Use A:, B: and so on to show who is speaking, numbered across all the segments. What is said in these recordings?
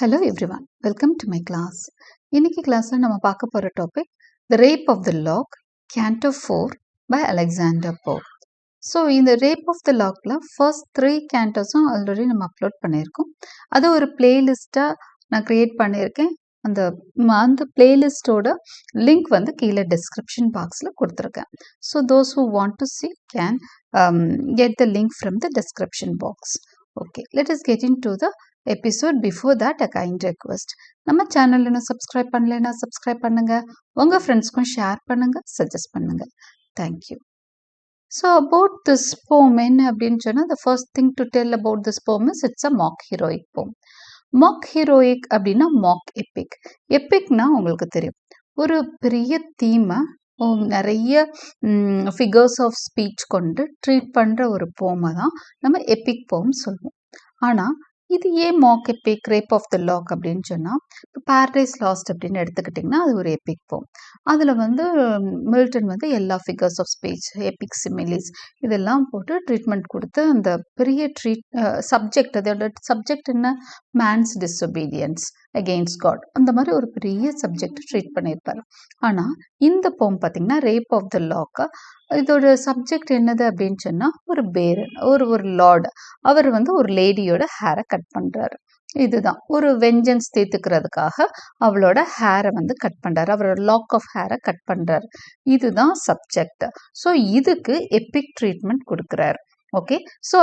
A: Hello everyone, welcome to my class. இன்னைக்கு கிளாஸ்ல நம்ம பார்க்க போற topic The Rape of the Lock, Canto 4 by Alexander Pope. So இந்த ரேப் ஆஃப் த லாக்ல ஃபர்ஸ்ட் 3 கேண்டோஸும் ஆல்ரெடி நம்ம அப்லோட் பண்ணியிருக்கோம். அது ஒரு பிளேலிஸ்ட்டாக நான் க்ரியேட் பண்ணியிருக்கேன். அந்த பிளேலிஸ்ட்டோட லிங்க் வந்து கீழே டிஸ்கிரிப்ஷன் பாக்ஸில் கொடுத்துருக்கேன். So those who want to see can get the link from the description box. Okay, let us get into the episode. Before that, a kind request. நம்ம சேனல் இன்னும் சப்ஸ்கிரைப் பண்ணலைன்னா subscribe பண்ணுங்க, உங்க ஃப்ரெண்ட்ஸ்க்கும் ஷேர் பண்ணுங்க, suggest பண்ணுங்க. Thank you. So about this போம் என்ன அப்படின்னு சொன்னால், the first thing to tell about this poem is it's a mock heroic poem. mock heroic அப்படின்னா mock epic. epicனா உங்களுக்கு தெரியும், ஒரு பெரிய தீமை நிறைய ஃபிகர்ஸ் ஆஃப் ஸ்பீச் கொண்டு ட்ரீட் பண்ணுற ஒரு போமை தான் நம்ம எபிக் போம் சொல்லுவோம். ஆனால் இது ஏன் mock epic, rape of the lock அப்படின்னு சொன்னால், இப்போ பேரடைஸ் லாஸ்ட் அப்படின்னு எடுத்துக்கிட்டிங்கன்னா அது ஒரு எபிக் போம். அதில் வந்து மில்டன் வந்து எல்லா figures of speech, epic similes இதெல்லாம் போட்டு ட்ரீட்மெண்ட் கொடுத்து அந்த பெரிய சப்ஜெக்ட், அதோட சப்ஜெக்ட் என்ன, மேன்ஸ் டிஸ்ஒபீடியன்ஸ் அகெயின்ஸ்ட் காட், அந்த மாதிரி ஒரு பெரிய சப்ஜெக்ட் ட்ரீட் பண்ணியிருப்பார். ஆனால் இந்த போம் பார்த்திங்கன்னா ரேப் ஆஃப் த லாக்கை, இதோட சப்ஜெக்ட் என்னது அப்படின்னு சொன்னால், ஒரு பேரன், ஒரு லார்டு, அவர் வந்து ஒரு லேடியோட ஹேரை கட் பண்ணுறாரு. இதுதான் ஒரு வெஞ்சன்ஸ் தீர்த்துக்கிறதுக்காக அவளோட ஹேரை வந்து கட் பண்ணுறாரு, அவரோட லாக் ஆஃப் ஹேரை கட் பண்ணுறாரு. இதுதான் சப்ஜெக்ட். ஸோ இதுக்கு எபிக் ட்ரீட்மெண்ட் கொடுக்குறாரு. Okay, so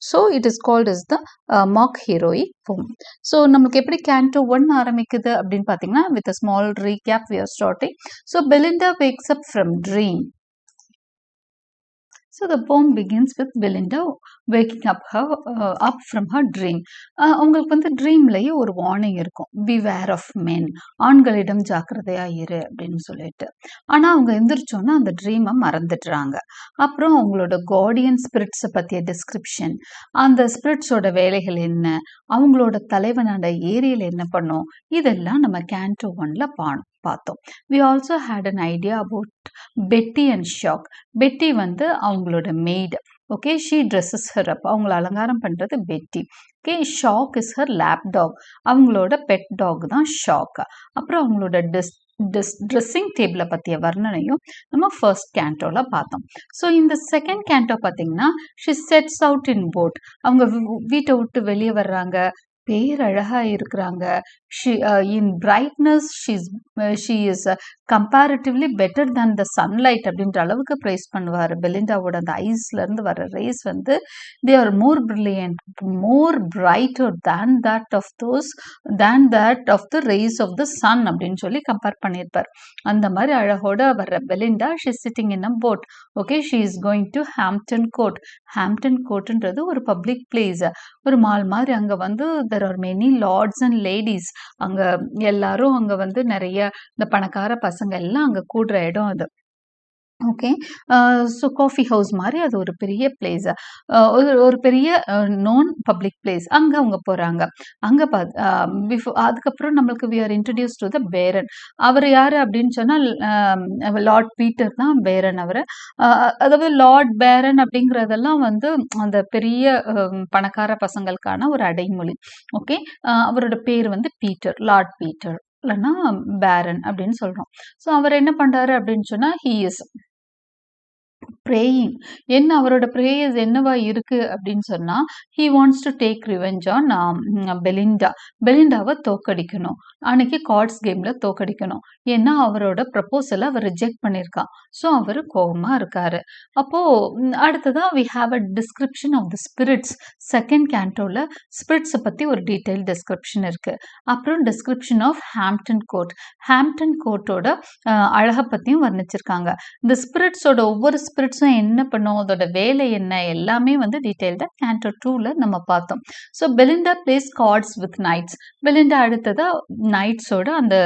A: so it is called is the mock heroic poem. So நம்மளுக்கு எப்படி கேண்டோ 1 ஆரம்பிக்குது அப்படின்னு பார்த்தீங்கன்னா, with a small recap we are starting. So Belinda wakes up from dream. So the poem begins with Belinda waking up from her dream. உங்களுக்கு வந்து ட்ரீம்லேயே ஒரு warning இருக்கும், beware of men, ஆண்களிடம் ஜாக்கிரதையா இரு அப்படின்னு சொல்லிட்டு. ஆனால் அவங்க எந்திரிச்சோன்னா அந்த ட்ரீமை மறந்துடுறாங்க. அப்புறம் அவங்களோட கார்டியன் ஸ்பிரிட்ஸை பற்றிய டிஸ்கிரிப்ஷன், அந்த ஸ்பிரிட்ஸோட வேலைகள் என்ன, அவங்களோட தலைவனோட ஏரியில் என்ன பண்ணும், இதெல்லாம் நம்ம கேண்டோ 1ல பார்த்தோம். We also had an idea about Betty and Shock. Betty வந்து அவங்களோட maid. Okay, she dresses her up, அவங்கள அலங்காரம் பண்ணுறது Betty. Okay, Shock is her lap dog, அவங்களோட பெட் டாக் தான் ஷாக். அப்புறம் அவங்களோட ட்ரெஸ்ஸிங் டேபிளை பற்றிய வர்ணனையும் நம்ம ஃபர்ஸ்ட் கேண்டோவில் பார்த்தோம். ஸோ இந்த செகண்ட் கேண்டோ பார்த்தீங்கன்னா, she sets out in boat, அவங்க வீட்டை விட்டு வெளியே வர்றாங்க, பேரழகாக இருக்கிறாங்க. In brightness she is comparatively better than the sunlight அப்படின்ற அளவுக்கு ப்ரைஸ் பண்ணுவார். பெலிண்டாவோட அந்த ஐஸ்லேருந்து வர ரேஸ் வந்து they are more brilliant, more brighter than that of the rays of the sun அப்படின்னு சொல்லி கம்பேர் பண்ணியிருப்பார். அந்த மாதிரி அழகோட வர்ற Belinda, she sitting in a boat. Okay, she is going to Hampton Court. Hampton கோர்ட்ன்றது ஒரு பப்ளிக் பிளேஸ், ஒரு மால் மாதிரி. அங்கே வந்து there are many lords and ladies. அங்கே எல்லாரும் அங்கே வந்து நிறைய இந்த பணக்கார பசங்க எல்லாம் அங்கே கூடுற இடம் அது. ஓகே, ஸோ காஃபி ஹவுஸ் மாதிரி அது ஒரு பெரிய பிளேஸ், ஒரு பெரிய நோன் பப்ளிக் பிளேஸ். அங்கே அவங்க போகிறாங்க. அங்கே அதுக்கப்புறம் நம்மளுக்கு we are introduce to the baron. அவர் யார் அப்படின்னு சொன்னால், லார்ட் பீட்டர் தான் பேரன். அவர் அதாவது லார்ட் பேரன் அப்படிங்கிறதெல்லாம் வந்து அந்த பெரிய பணக்கார பசங்களுக்கான ஒரு அடைமொழி. ஓகே, அவரோட பேர் வந்து பீட்டர், லார்ட் பீட்டர் இல்லைன்னா பேரன் அப்படின்னு சொல்கிறோம். ஸோ அவர் என்ன பண்ணுறாரு அப்படின்னு சொன்னால், ஹீ இஸ் ப்ரேயிங். என்ன அவரோட ப்ரேயர்ஸ் என்னவா இருக்கு அப்படின்னு சொன்னா, he wants to take revenge on பெலிண்டாவை தோக்கடிக்கணும், அன்னைக்கு கார்ட்ஸ் கேம்ல தோக்கடிக்கணும். ஏன்னா அவரோட ப்ரப்போசலை அவர் ரிஜெக்ட் பண்ணியிருக்கான். ஸோ அவர் கோபமா இருக்காரு. அப்போ அடுத்ததா we have a description of the spirits. Second கேண்டோல ஸ்பிரிட்ஸை பத்தி ஒரு டீடைல் டிஸ்கிரிப்ஷன் இருக்கு. அப்புறம் description of Hampton Court, Hampton கோர்ட்டோட அழகை பத்தியும் வர்ணிச்சிருக்காங்க. இந்த ஸ்பிரிட்ஸோட ஒவ்வொரு ஸ்பிரிட்ஸும் என்ன பண்ணும், அதோட வேலை என்ன, எல்லாமே வந்து டீடைல்டா கேண்டோ 2ல நம்ம பார்த்தோம். So Belinda plays cards with knights. Belinda அடுத்ததா நைட்ஸோட அந்த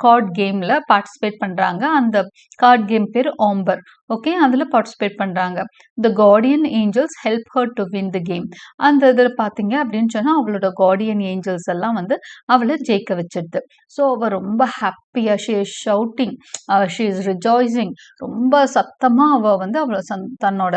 A: கார்ட் கேம்ல பார்ட்டிசிபேட் பண்றாங்க. அந்த கார்ட் கேம் பேர் ஆம்பர். ஓகே, அதுல பார்ட்டிசிபேட் பண்றாங்க. The guardian angels help her to win the game. அந்த இதில் பார்த்தீங்க அப்படின்னு சொன்னா, அவளோட கார்டியன் ஏஞ்சல்ஸ் எல்லாம் வந்து அவளை ஜெயிக்க வச்சிடுது. ஸோ அவள் ரொம்ப ஹாப்பியா, she is shouting, she is rejoicing, ரொம்ப சத்தமா அவள் வந்து அவளை தன்னோட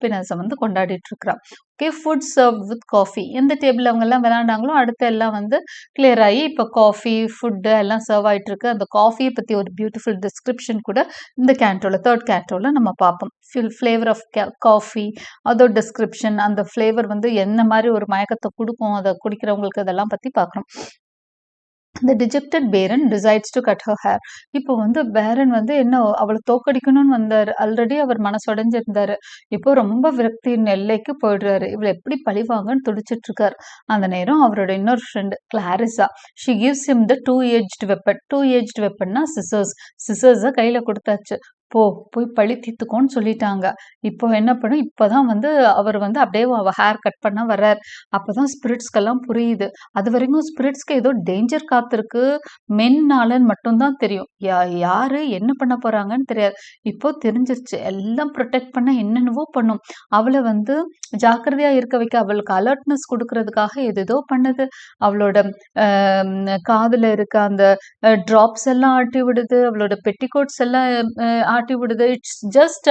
A: ஹாப்பினஸை வந்து கொண்டாடிட்டு இருக்கிறா. Okay, food serve with coffee. எந்த டேபிள் அவங்க எல்லாம் விளையாண்டாங்களோ அடுத்து எல்லாம் வந்து கிளியர் ஆகி இப்போ காஃபி ஃபுட்டு எல்லாம் சர்வ் ஆயிட்டு இருக்கு. அந்த காஃபியை பற்றி ஒரு பியூட்டிஃபுல் டிஸ்கிரிப்ஷன் கூட இந்த கேண்டோல, தேர்ட் கேண்டோல நம்ம பார்ப்போம். ஃப்ளேவர் ஆஃப் காஃபி, அதோட டிஸ்கிரிப்ஷன், அந்த ஃப்ளேவர் வந்து என்ன மாதிரி ஒரு மயக்கத்தை கொடுக்கும், அதை குடிக்கிறவங்களுக்கு அதெல்லாம் பற்றி பார்க்குறோம். The dejected Baron decides to cut her hair. இப்போ வந்து பேரன் வந்து என்ன அவளை தோக்கடிக்கணும்னு வந்தாரு. ஆல்ரெடி அவர் மனசுடைஞ்சிருந்தாரு. இப்போ ரொம்ப விரக்தியின் எல்லைக்கு போயிடுறாரு. இவளை எப்படி பழிவாங்கன்னு துடிச்சிட்டு இருக்காரு. அந்த நேரம் அவரோட இன்னொரு friend Clarissa, she gives him the two edged weapon. Two edged வெப்பன்னா சிசர்ஸை கையில கொடுத்தாச்சு. போய் பழி தீர்த்துக்கோன்னு சொல்லிட்டாங்க. இப்போ என்ன பண்ணும், இப்போதான் வந்து அவர் வந்து அப்படியே அவ ஹேர் கட் பண்ண வர்றார். அப்போதான் ஸ்பிரிட்ஸ்க்கெல்லாம் புரியுது. அது வரைக்கும் ஸ்பிரிட்ஸ்க்கு ஏதோ டேஞ்சர் காத்திருக்கு, மென்னாலன்னு மட்டும்தான் தெரியும். யாரு என்ன பண்ண போறாங்கன்னு தெரியாது. இப்போ தெரிஞ்சிருச்சு. எல்லாம் ப்ரொடெக்ட் பண்ண என்னென்னவோ பண்ணும். அவளை வந்து ஜாக்கிரதையா இருக்க வைக்க, அவளுக்கு அலர்ட்னஸ் கொடுக்கறதுக்காக எதோ பண்ணுது. அவளோட காதுல இருக்க அந்த டிராப்ஸ் எல்லாம் ஆட்டி விடுது. அவளோட பெட்டிகோட்ஸ் எல்லாம் ஆட்டி விடுது. It's just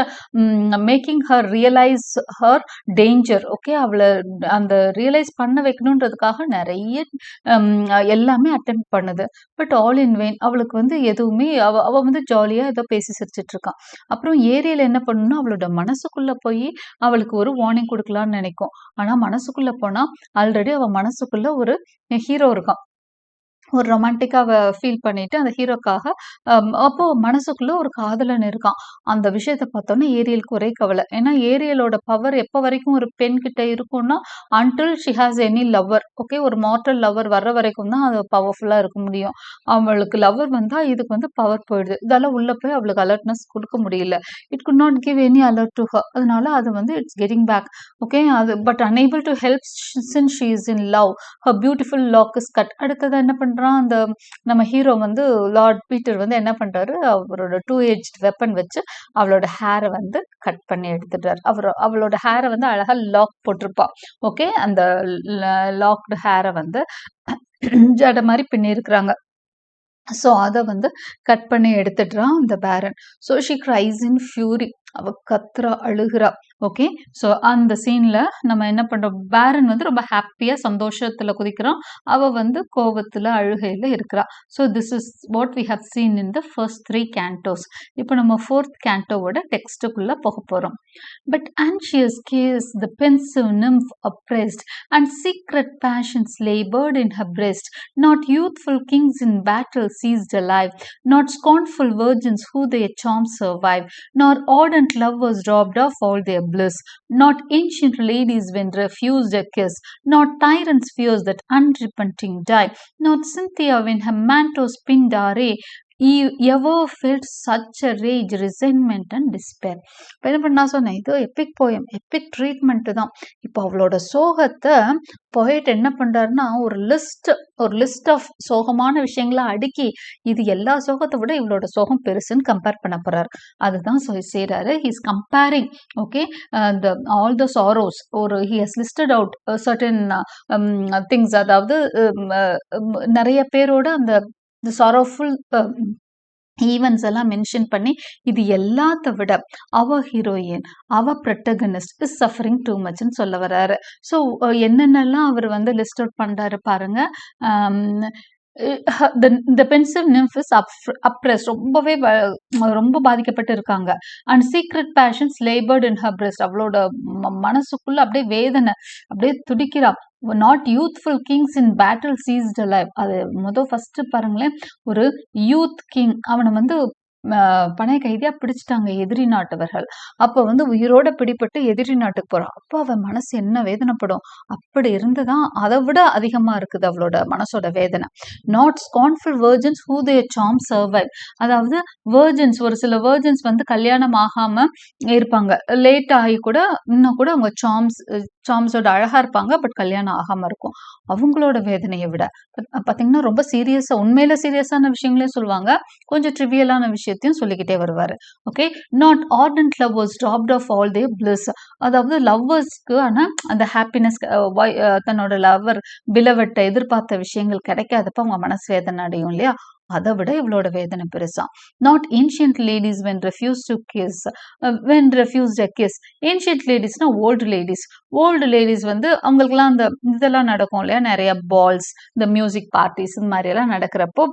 A: making her realise her danger. Okay, அவளை அந்த ரியலைஸ் பண்ண வைக்கணுன்றதுக்காக நிறைய எல்லாமே அட்டெம்ப்ட் பண்ணுது. But all in vein. அவளுக்கு வந்து எதுவுமே அவ வந்து ஜாலியா ஏதோ பேசி சிரிச்சிட்டு இருக்கான். அப்புறம் ஏரியால என்ன பண்ணணும்னா அவளோட மனசுக்குள்ள போய் அவளுக்கு ஒரு வார்னிங் கொடுக்கலாம்னு நினைக்கும். ஆனா மனசுக்குள்ள போனா ஆல்ரெடி அவ மனசுக்குள்ள ஒரு ஹீரோ இருக்கான். ஒரு ரொமான்டிக்கா அவ ஃபீல் பண்ணிட்டு அந்த ஹீரோக்காக அப்போ மனசுக்குள்ள ஒரு காதலன் இருக்கான். அந்த விஷயத்த பார்த்தோன்னே ஏரியலுக்கு ஒரே கவலை. ஏன்னா ஏரியலோட பவர் எப்போ வரைக்கும் ஒரு பெண் கிட்ட இருக்கும்னா until she has any lover. Okay, ஒரு மார்டல் லவ்வர் வர்ற வரைக்கும் தான் அது பவர்ஃபுல்லா இருக்க முடியும். அவளுக்கு லவ்வர் வந்தா இதுக்கு வந்து பவர் போயிடுது. இதெல்லாம் உள்ள போய் அவளுக்கு அலர்ட்னஸ் கொடுக்க முடியல. It could not give any alert to her. அதனால அது வந்து இட்ஸ் கெட்டிங் பேக். ஓகே, அது but unable to help since she is in love. Her beautiful lock is cut. அடுத்தது என்ன பண்றான், அந்த நம்ம ஹீரோ வந்து லார்ட் பீட்டர் வந்து என்ன பண்றாரு, அவரோட டூ-ஏஜ்டு வெப்பன் வச்சு அவளோட ஹேரை வந்து கட் பண்ணி எடுத்துட்டாரு. அவளோட ஹேரை வந்து அழகா லாக் போட்டிருப்பா. ஓகே, அந்த லாக்டு ஹேரை வந்து ஜட மாதிரி பின்னி இருக்கிறாங்க. ஸோ அதை வந்து கட் பண்ணி எடுத்துடுறான் அந்த baron. So she cries in fury. அவ கத்துறா, அழுகிறா. ஓகே, ஸோ அந்த சீன்ல நம்ம என்ன பண்றோம், பேரன் வந்து ரொம்ப ஹாப்பியா சந்தோஷத்துல குதிக்கிறான். அவ வந்து கோபத்துல அழுகையில இருக்கிறா. So this is what we have seen in the first 3 cantos. இப்போ நம்ம 4th கேண்டோவோட டெக்ஸ்டுக்குள்ள போக போறோம். But anxious cares the pensive nymph oppressed, and secret passions labored in her breast. Not youthful kings in battle seized alive, not scornful virgins who their charms survive, nor ardent lovers robbed of all their bliss, not ancient ladies when refused a kiss, not tyrants fierce that unrepenting die, not Cynthia when her mantle pinned array ever felt such a rage, resentment and despair. இப்போ என்ன பண்ண நான் சொன்னேன், இது epic poem, epic treatment தான். இப்போ அவளோட சோகத்தை போயிட்டு என்ன பண்றாருன்னா ஒரு லிஸ்ட் ஆஃப் சோகமான விஷயங்களை அடுக்கி இது எல்லா சோகத்தை விட இவளோட சோகம் பெருசுன்னு கம்பேர் பண்ண போறாரு. அதுதான் செய்யறாரு. He is comparing. Okay, all the sorrows, ஒரு he has listed out certain things. அதாவது நிறைய பேரோட அந்த சாரோஃபுல் ஈவென்ட்ஸ் எல்லாம் மென்ஷன் பண்ணி இது எல்லாத்த விட அவ ஹீரோயின், அவ ப்ரொட்டகனிஸ்ட் இஸ் சஃபரிங் டூ மச்ன்னு சொல்ல வர்றாரு. ஸோ என்னென்னலாம் அவர் வந்து லிஸ்ட் அவுட் பண்றாரு பாருங்க. the pensive nymph is oppressed. ரொம்ப பாதிக்கப்பட்டு இருக்காங்க. And secret passions laboured in her breast. அவளோட மனசுக்குள்ள அப்படியே வேதனை, அப்படியே துடிக்கிறா. Not youthful kings in battle seized alive. அது ஃபர்ஸ்ட் பாருங்களேன், ஒரு யூத் கிங் அவனை வந்து பணைய கைதியா பிடிச்சிட்டாங்க எதிரி நாட்டவர்கள். அப்ப வந்து உயிரோட பிடிபட்டு எதிரி நாட்டுக்கு போறான். அப்போ அவன் மனசு என்ன வேதனைப்படும். அப்படி இருந்துதான் அதை விட அதிகமா இருக்குது அவளோட மனசோட வேதனை. Not scornful virgins who their charms survive. அதாவது வெர்ஜன்ஸ், ஒரு சில வெர்ஜன்ஸ் வந்து கல்யாணம் ஆகாம இருப்பாங்க, லேட் ஆகி கூட இன்னும் கூட அவங்க சார்ம்ஸோட அழகா இருப்பாங்க, பட் கல்யாணம் ஆகாம இருக்கும். அவங்களோட வேதனையை விட பாத்தீங்கன்னா ரொம்ப சீரியஸா, உண்மையில சீரியஸான விஷயங்களையும் சொல்லுவாங்க, கொஞ்சம் ட்ரிவியலான விஷயத்தையும் சொல்லிக்கிட்டே வருவாரு. Okay, not ardent lovers wrapped of all their bliss. அதாவது லவ்வர்ஸ்க்கு ஆனா அந்த ஹாப்பினஸ், தன்னோட லவ்வர் பிலவட்டை எதிர்பார்த்த விஷயங்கள் கிடைக்காதப்ப அவங்க மனசு வேதனை அடையும் இல்லையா, அதை விட இவளோட வேதனை பெருசா. Not ancient ladies when refuse to kiss, when refused a kiss. Ancient லேடிஸ்னா ஓல்டு லேடிஸ். ஓல்டு லேடிஸ் வந்து அவங்களுக்குலாம் அந்த இதெல்லாம் நடக்கும் இல்லையா, நிறைய பால்ஸ், இந்த மியூசிக் பார்ட்டிஸ் இந்த மாதிரி எல்லாம் நடக்கிறப்போ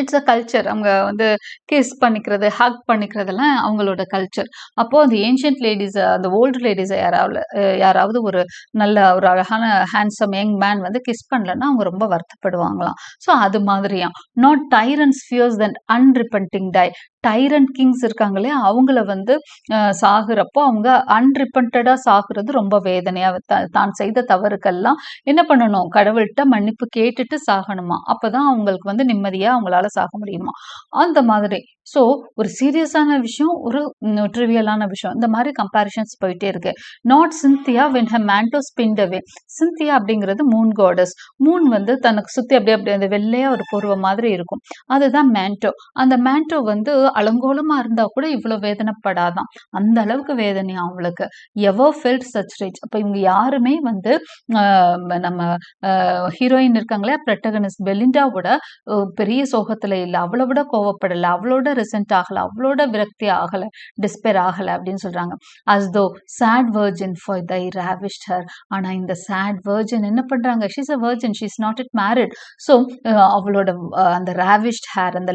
A: இட்ஸ் அ கல்ச்சர். அவங்க வந்து கிஸ் பண்ணிக்கிறது, ஹக் பண்ணிக்கிறதெல்லாம் அவங்களோட கல்ச்சர். அப்போ அந்த ஏன்ஷியன்ட் லேடிஸ், அந்த ஓல்டு லேடிஸை யாராவது ஒரு நல்ல ஒரு அழகான ஹேண்ட்ஸம் யங் மேன் வந்து கிஸ் பண்ணலன்னா அவங்க ரொம்ப வருத்தப்படுவாங்களாம். ஸோ அது மாதிரியா. Not tyrants fierce that unrepenting die. Tyrant kings இருக்காங்க இல்லையா, அவங்கள வந்து சாகுறப்போ அவங்க அன்ரிப்பன்டா சாகுறது ரொம்ப வேதனையா. தான் செய்த தவறுக்கெல்லாம் என்ன பண்ணணும், கடவுள்கிட்ட மன்னிப்பு கேட்டுட்டு சாகணுமா. அப்பதான் அவங்களுக்கு வந்து நிம்மதியா அவங்களால சாக முடியுமா. அந்த மாதிரி. ஸோ ஒரு சீரியஸான விஷயம், ஒரு ட்ரிவியலான விஷயம், இந்த மாதிரி கம்பேரிஷன்ஸ் போயிட்டே இருக்கு. நாட் சிந்தியா வென் ஹர் மேண்டோ ஸ்பின்ட் அவே. சிந்தியா அப்படிங்கிறது மூன் காடஸ். மூன் வந்து தனக்கு சுத்தி அப்படியே அப்படியே அந்த வெள்ளையா ஒரு பொருவ மாதிரி இருக்கும், அதுதான் மேண்டோ. அந்த மேண்டோ வந்து அலங்கோலமா இருந்தா கூட இவ்வளவு வேதனைப்படாதான், அந்த அளவுக்கு வேதனையா அவளுக்கு. எவர் ஃபெல்ட் சச் ரேஜ். அப்ப இவங்க யாருமே வந்து நம்ம ஹீரோயின் இருக்காங்களே ப்ரொட்டகனிஸ்ட் பெலிண்டாவோட பெரிய சோகத்துல இல்ல, அவளை விட கோவப்படல, அவளோட ரிசென்ட் ஆகல, அவளோட விரக்தி ஆகல, டிஸ்பேர் ஆகல அப்படின்னு சொல்றாங்க. As thou sad virgin for thy ravished hair. ஆனா இந்த சேட் வெர்ஜின் என்ன பண்றாங்க, she's a virgin, she's not it married. So அவளோட அந்த ராவிஷ்ட் ஹேர், அந்த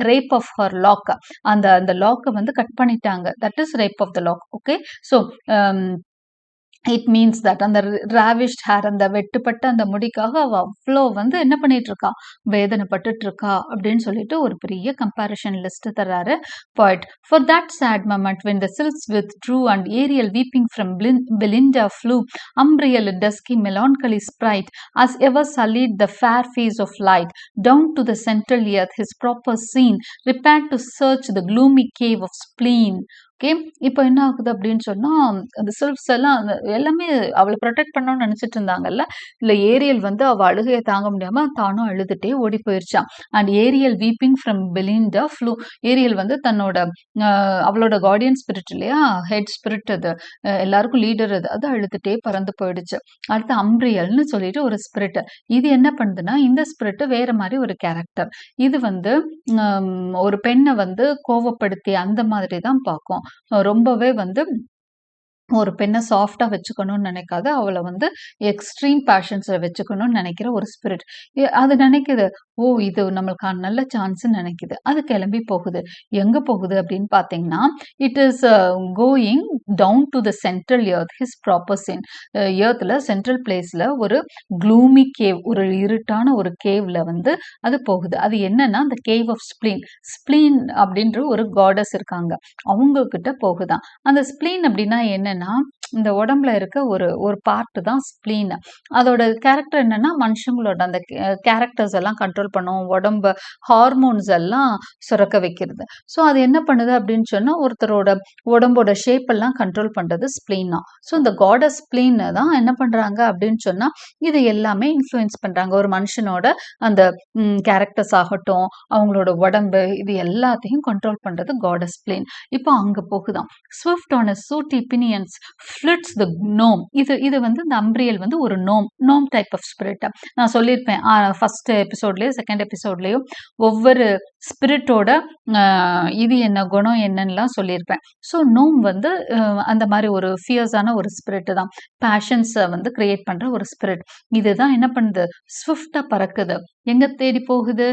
A: ரேப் ஆஃப் ஹர் லாக், அந்த அந்த லாக்கை வந்து கட் பண்ணிட்டாங்க. That is rape of the lock. Okay. So it means that அந்த ராவிஷ்ட் ஹேர், அந்த வெட்டுப்பட்ட அந்த முடிக்காக அவ அவ்வளோ வந்து என்ன பண்ணிட்டு இருக்கா, வேதனைப்பட்டுட்டு இருக்கா அப்படின்னு சொல்லிட்டு ஒரு பெரிய கம்பேரிஷன் லிஸ்ட் தர்றாரு poet. For that sad moment when the sylphs withdrew and Ariel weeping from Belinda flew, Umbriel a dusky melancholy sprite, as ever sullied the fair face of light, down to the central earth his proper scene, repaired to search the gloomy cave of spleen. Okay. இப்போ என்ன ஆகுது அப்படின்னு சொன்னா, அந்த sylphs எல்லாம் எல்லாமே அவளை protect பண்ணணும்னு நினைச்சிட்டு இருந்தாங்கல்ல, இல்ல ஏரியல் வந்து அவ அழுகையை தாங்க முடியாம தானும் அழுதுட்டே ஓடி போயிருச்சான். And Ariel weeping from Belinda flew. Ariel வந்து தன்னோட அவளோட கார்டியன் ஸ்பிரிட் இல்லையா, ஹெட் ஸ்பிரிட், அது எல்லாருக்கும் லீடர், அது அழுதுட்டே பறந்து போயிடுச்சு. அடுத்து அம்ப்ரியல்னு சொல்லிட்டு ஒரு ஸ்பிரிட். இது என்ன பண்ணுதுன்னா, இந்த ஸ்பிரிட் வேற மாதிரி ஒரு கேரக்டர். இது வந்து ஒரு பெண்ணை வந்து கோவப்படுத்தி அந்த மாதிரி தான் பார்க்கும். ரொம்பவே வந்து ஒரு பெண்ணை சாஃப்டா வச்சுக்கணும்னு நினைக்காது, அவளை வந்து எக்ஸ்ட்ரீம் பேஷன்ஸ்ல வச்சுக்கணும்னு நினைக்கிற ஒரு ஸ்பிரிட். அது நினைக்குது, ஓ இது நம்மளுக்கான நல்ல சான்ஸ்ன்னு நினைக்குது. அது கிளம்பி போகுது. எங்க போகுது அப்படின்னு பார்த்தீங்கன்னா, it is going down to the central earth, his proper scene. எர்த்ல சென்ட்ரல் பிளேஸ்ல ஒரு க்ளூமி கேவ், ஒரு இருட்டான ஒரு கேவ்ல வந்து அது போகுது. அது என்னன்னா அந்த கேவ் ஆஃப் ஸ்பிளீன். ஸ்பிளீன் அப்படின்ற ஒரு காடஸ் இருக்காங்க, அவங்க கிட்ட போகுதான். அந்த ஸ்பிளீன் அப்படின்னா என்ன, இந்த உடம்புல இருக்க ஒரு ஒரு பார்ட் தான் ஸ்பிளீன். அதோட கேரக்டர் என்னன்னா, மனுஷங்களோட அந்த கேரக்டர்ஸ் எல்லாம் கண்ட்ரோல் பண்ணும், உடம்பு ஹார்மோன்ஸ் எல்லாம் சுரக்க வைக்கிறது. ஸோ அது என்ன பண்ணுது அப்படின்னு சொன்னா, ஒருத்தரோட உடம்போட ஷேப் எல்லாம் கண்ட்ரோல் பண்றது ஸ்பிளீன் தான். ஸோ இந்த காடஸ் ஸ்பிளீன் தான் என்ன பண்றாங்க அப்படின்னு சொன்னா, இது எல்லாமே இன்ஃப்ளூயன்ஸ் பண்றாங்க. ஒரு மனுஷனோட அந்த கேரக்டர்ஸ் ஆகட்டும், அவங்களோட உடம்பு, இது எல்லாத்தையும் கண்ட்ரோல் பண்றது காடஸ் ஸ்பிளீன். இப்போ அங்க போகுதான். Swift on a sooty pinions flits the gnome. இது வந்து இந்த அம்ப்ரியல் வந்து ஒரு நோம் டைப் ஆஃப் ஸ்பிரிட். நான் சொல்லியிருப்பேன் ஃபர்ஸ்ட் எபிசோட்லயோ செகண்ட் எபிசோட்லயோ ஒவ்வொரு ஸ்பிரிட்டோட இது என்ன குணம் என்னன்னுலாம் சொல்லியிருப்பேன். ஸோ நோம் வந்து அந்த மாதிரி ஒரு ஃபியர்ஸான ஒரு ஸ்பிரிட் தான், பேஷன்ஸை வந்து கிரியேட் பண்ற ஒரு ஸ்பிரிட். இதுதான் என்ன பண்ணுது, ஸ்விஃப்டா பறக்குது. எங்க தேடி போகுது,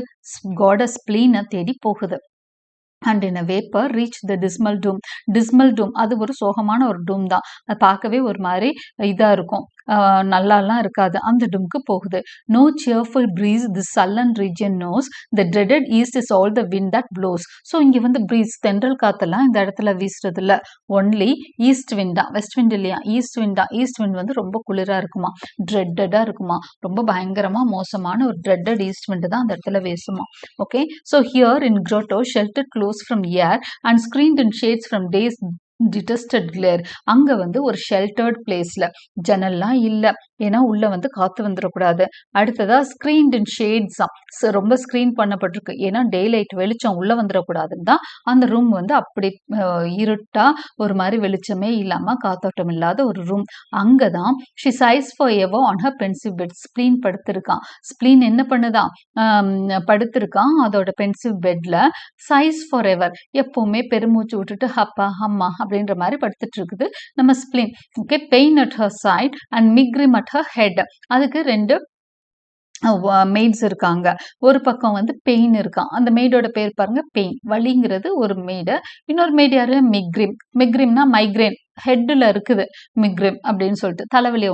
A: காடஸ் ஸ்பிளீனை தேடி போகுது. And in a vapour reach the dismal doom. Dismal doom அது ஒரு சோகமான ஒரு டூம் தான். அது பார்க்கவே ஒரு மாதிரி இதாக இருக்கும், நல்லாலாம் இருக்காது. அந்த டூம்க்கு போகுது. No cheerful breeze the sullen region knows the dreaded east is all the wind that blows. So இங்கே வந்து ப்ரீஸ் தென்றல் காத்தெல்லாம் இந்த இடத்துல வீசுறது இல்லை, ஒன்லி ஈஸ்ட் விண்ட் தான். வெஸ்ட் விண்ட் இல்லையா, ஈஸ்ட் விண்ட் தான். ஈஸ்ட் விண்ட் வந்து ரொம்ப குளிராக இருக்குமா, ட்ரெட்டடாக இருக்குமா, ரொம்ப பயங்கரமாக மோசமான ஒரு ட்ரெட்டட் ஈஸ்ட் விண்ட் தான் அந்த இடத்துல வீசுமா. Okay. So here in grotto sheltered close from air and screened in shades from day's detested glare. அங்க வந்து ஒரு ஷெல்டர்ட் பிளேஸ்ல, ஜன்னல்லாம் இல்ல, ஏன்னா உள்ள வந்து காத்து வந்துடக்கூடாது. அடுத்ததா ஸ்க்ரீன்ட் இன் ஷேட்ஸ் ரொம்ப ஸ்க்ரீன் பண்ணப்பட்டிருக்கு. ஏன்னா டே லைட் வெளிச்சம் உள்ள வந்துடக்கூடாதுன்னு தான் அந்த ரூம் வந்து அப்படி இருட்டா ஒரு மாதிரி வெளிச்சமே இல்லாம காத்தோட்டம் இல்லாத ஒரு ரூம். அங்கதான் she sighs for ever on her pensive bed. Spleen படுத்திருக்கான். ஸ்ப்ளீன் என்ன பண்ணுதான், படுத்திருக்கான் அதோட பென்சிவ் பெட்ல. சைஸ் ஃபார் எவர், எப்பவுமே பெருமூச்சு விட்டுட்டு ஹப்பா அம்மா அப்படின்ற மாதிரி படுத்துட்டு இருக்குது நம்ம Spleen. Okay, pain at her side and megrim at her head. அதுக்கு 2 மெய்ட்ஸ் இருக்காங்க. ஒரு பக்கம் வந்து பெயின் இருக்கான். அந்த மெய்டோட பேர் பாருங்க பெயின். வலிங்கிறது ஒரு மெய்டு. இன்னொரு மெய்டு யாரு, மிக்ரிம். மிக்ரிம்னா மைக்ரேன், ஹெட்ல இருக்குது மிக்ரிம் அப்படின்னு சொல்லிட்டு தலைவலியை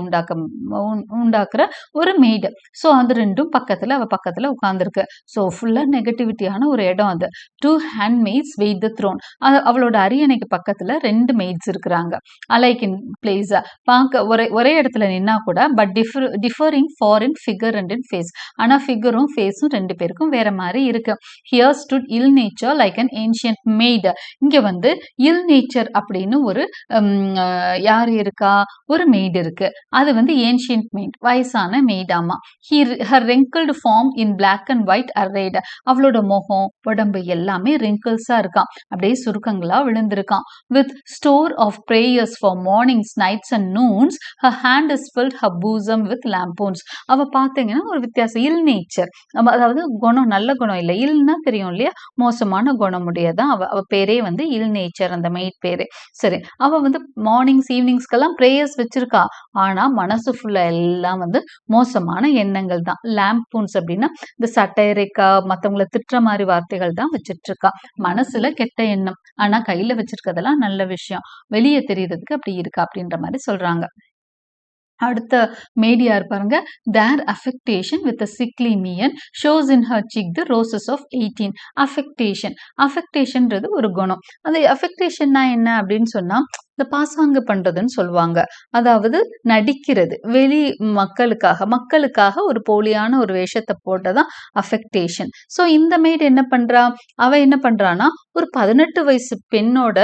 A: உண்டாக்குற ஒரு மெய்டு. ஸோ அது 2ம் பக்கத்துல அவ பக்கத்துல உட்கார்ந்துருக்கு. ஸோ ஃபுல்லா நெகட்டிவிட்டியான ஒரு இடம் அது. 2 hand maids wait the throne. அவளோட அரியணைக்கு பக்கத்துல 2 மெய்ட்ஸ் இருக்கிறாங்க. அலைக் இன் பிளேஸ், பார்க்க ஒரே இடத்துல நின்னா கூட but differing far in figure and in face. ஆனா ஃபிகரும் ஃபேஸும் 2 பேருக்கும் வேற மாதிரி இருக்கு. Here stood ill nature like an ancient maid. இங்க வந்து இல் நேச்சர் அப்படின்னு ஒரு யார் இருக்கா, ஒரு மெய்டு இருக்கு. அது வந்து ஏன்ஷியன்ட் மெய்ட், வயசான மெய்டாமா. Her wrinkled form in black and white arrayed. அவளோட முகம் உடம்பு எல்லாமே wrinklesஆ இருக்கான், அப்படியே சுருக்கங்களா விழுந்திருக்கான். With store of prayers for mornings nights and noons her hand is filled her bosom with lampoons. அவ பார்த்தீங்கன்னா ஒரு வித்தியாசம், இல் நேச்சர், அதாவது குணம் நல்ல குணம் இல்லை. இல்னா தெரியும் இல்லையா, மோசமான குணமுடையதான். அவ பேரே வந்து இல் நேச்சர், அந்த மெய்ட் பேரு. சரி, அவ வந்து மார்னிங்ஸ் ஈவினிங்ஸ்க்கெல்லாம் ப்ரேயர்ஸ் வச்சிருக்கா. ஆனா மனசு ஃபுல்லா எல்லாம் வந்து மோசமான எண்ணங்கள் தான். லாம்பூன்ஸ் அப்படின்னா இந்த சட்டைரிக்கா, மத்தவங்கள திட்டுற மாதிரி வார்த்தைகள் தான் வச்சிட்டு இருக்கா. மனசுல கெட்ட எண்ணம், ஆனா கையில வச்சிருக்கதெல்லாம் நல்ல விஷயம். வெளியே தெரியறதுக்கு அப்படி இருக்கா அப்படின்ற மாதிரி சொல்றாங்க. அடுத்த மெய்டு யார் பாருங்க, there affectation with sickly mien shows in her cheek the roses of 18. Affectation, அஃபெக்டேஷன்றது ஒரு குணம். அந்த அஃபெக்டேஷன்னா என்ன அப்படின்னு சொன்னா இந்த பாசாங்கு பண்றதுன்னு சொல்லுவாங்க. அதாவது நடிக்கிறது, வெளி மக்களுக்காக ஒரு போலியான ஒரு வேஷத்தை போட்டதான் அஃபெக்டேஷன். ஸோ இந்த மெய்டு என்ன பண்றா, அவ என்ன பண்றான்னா ஒரு 18 வயசு பெண்ணோட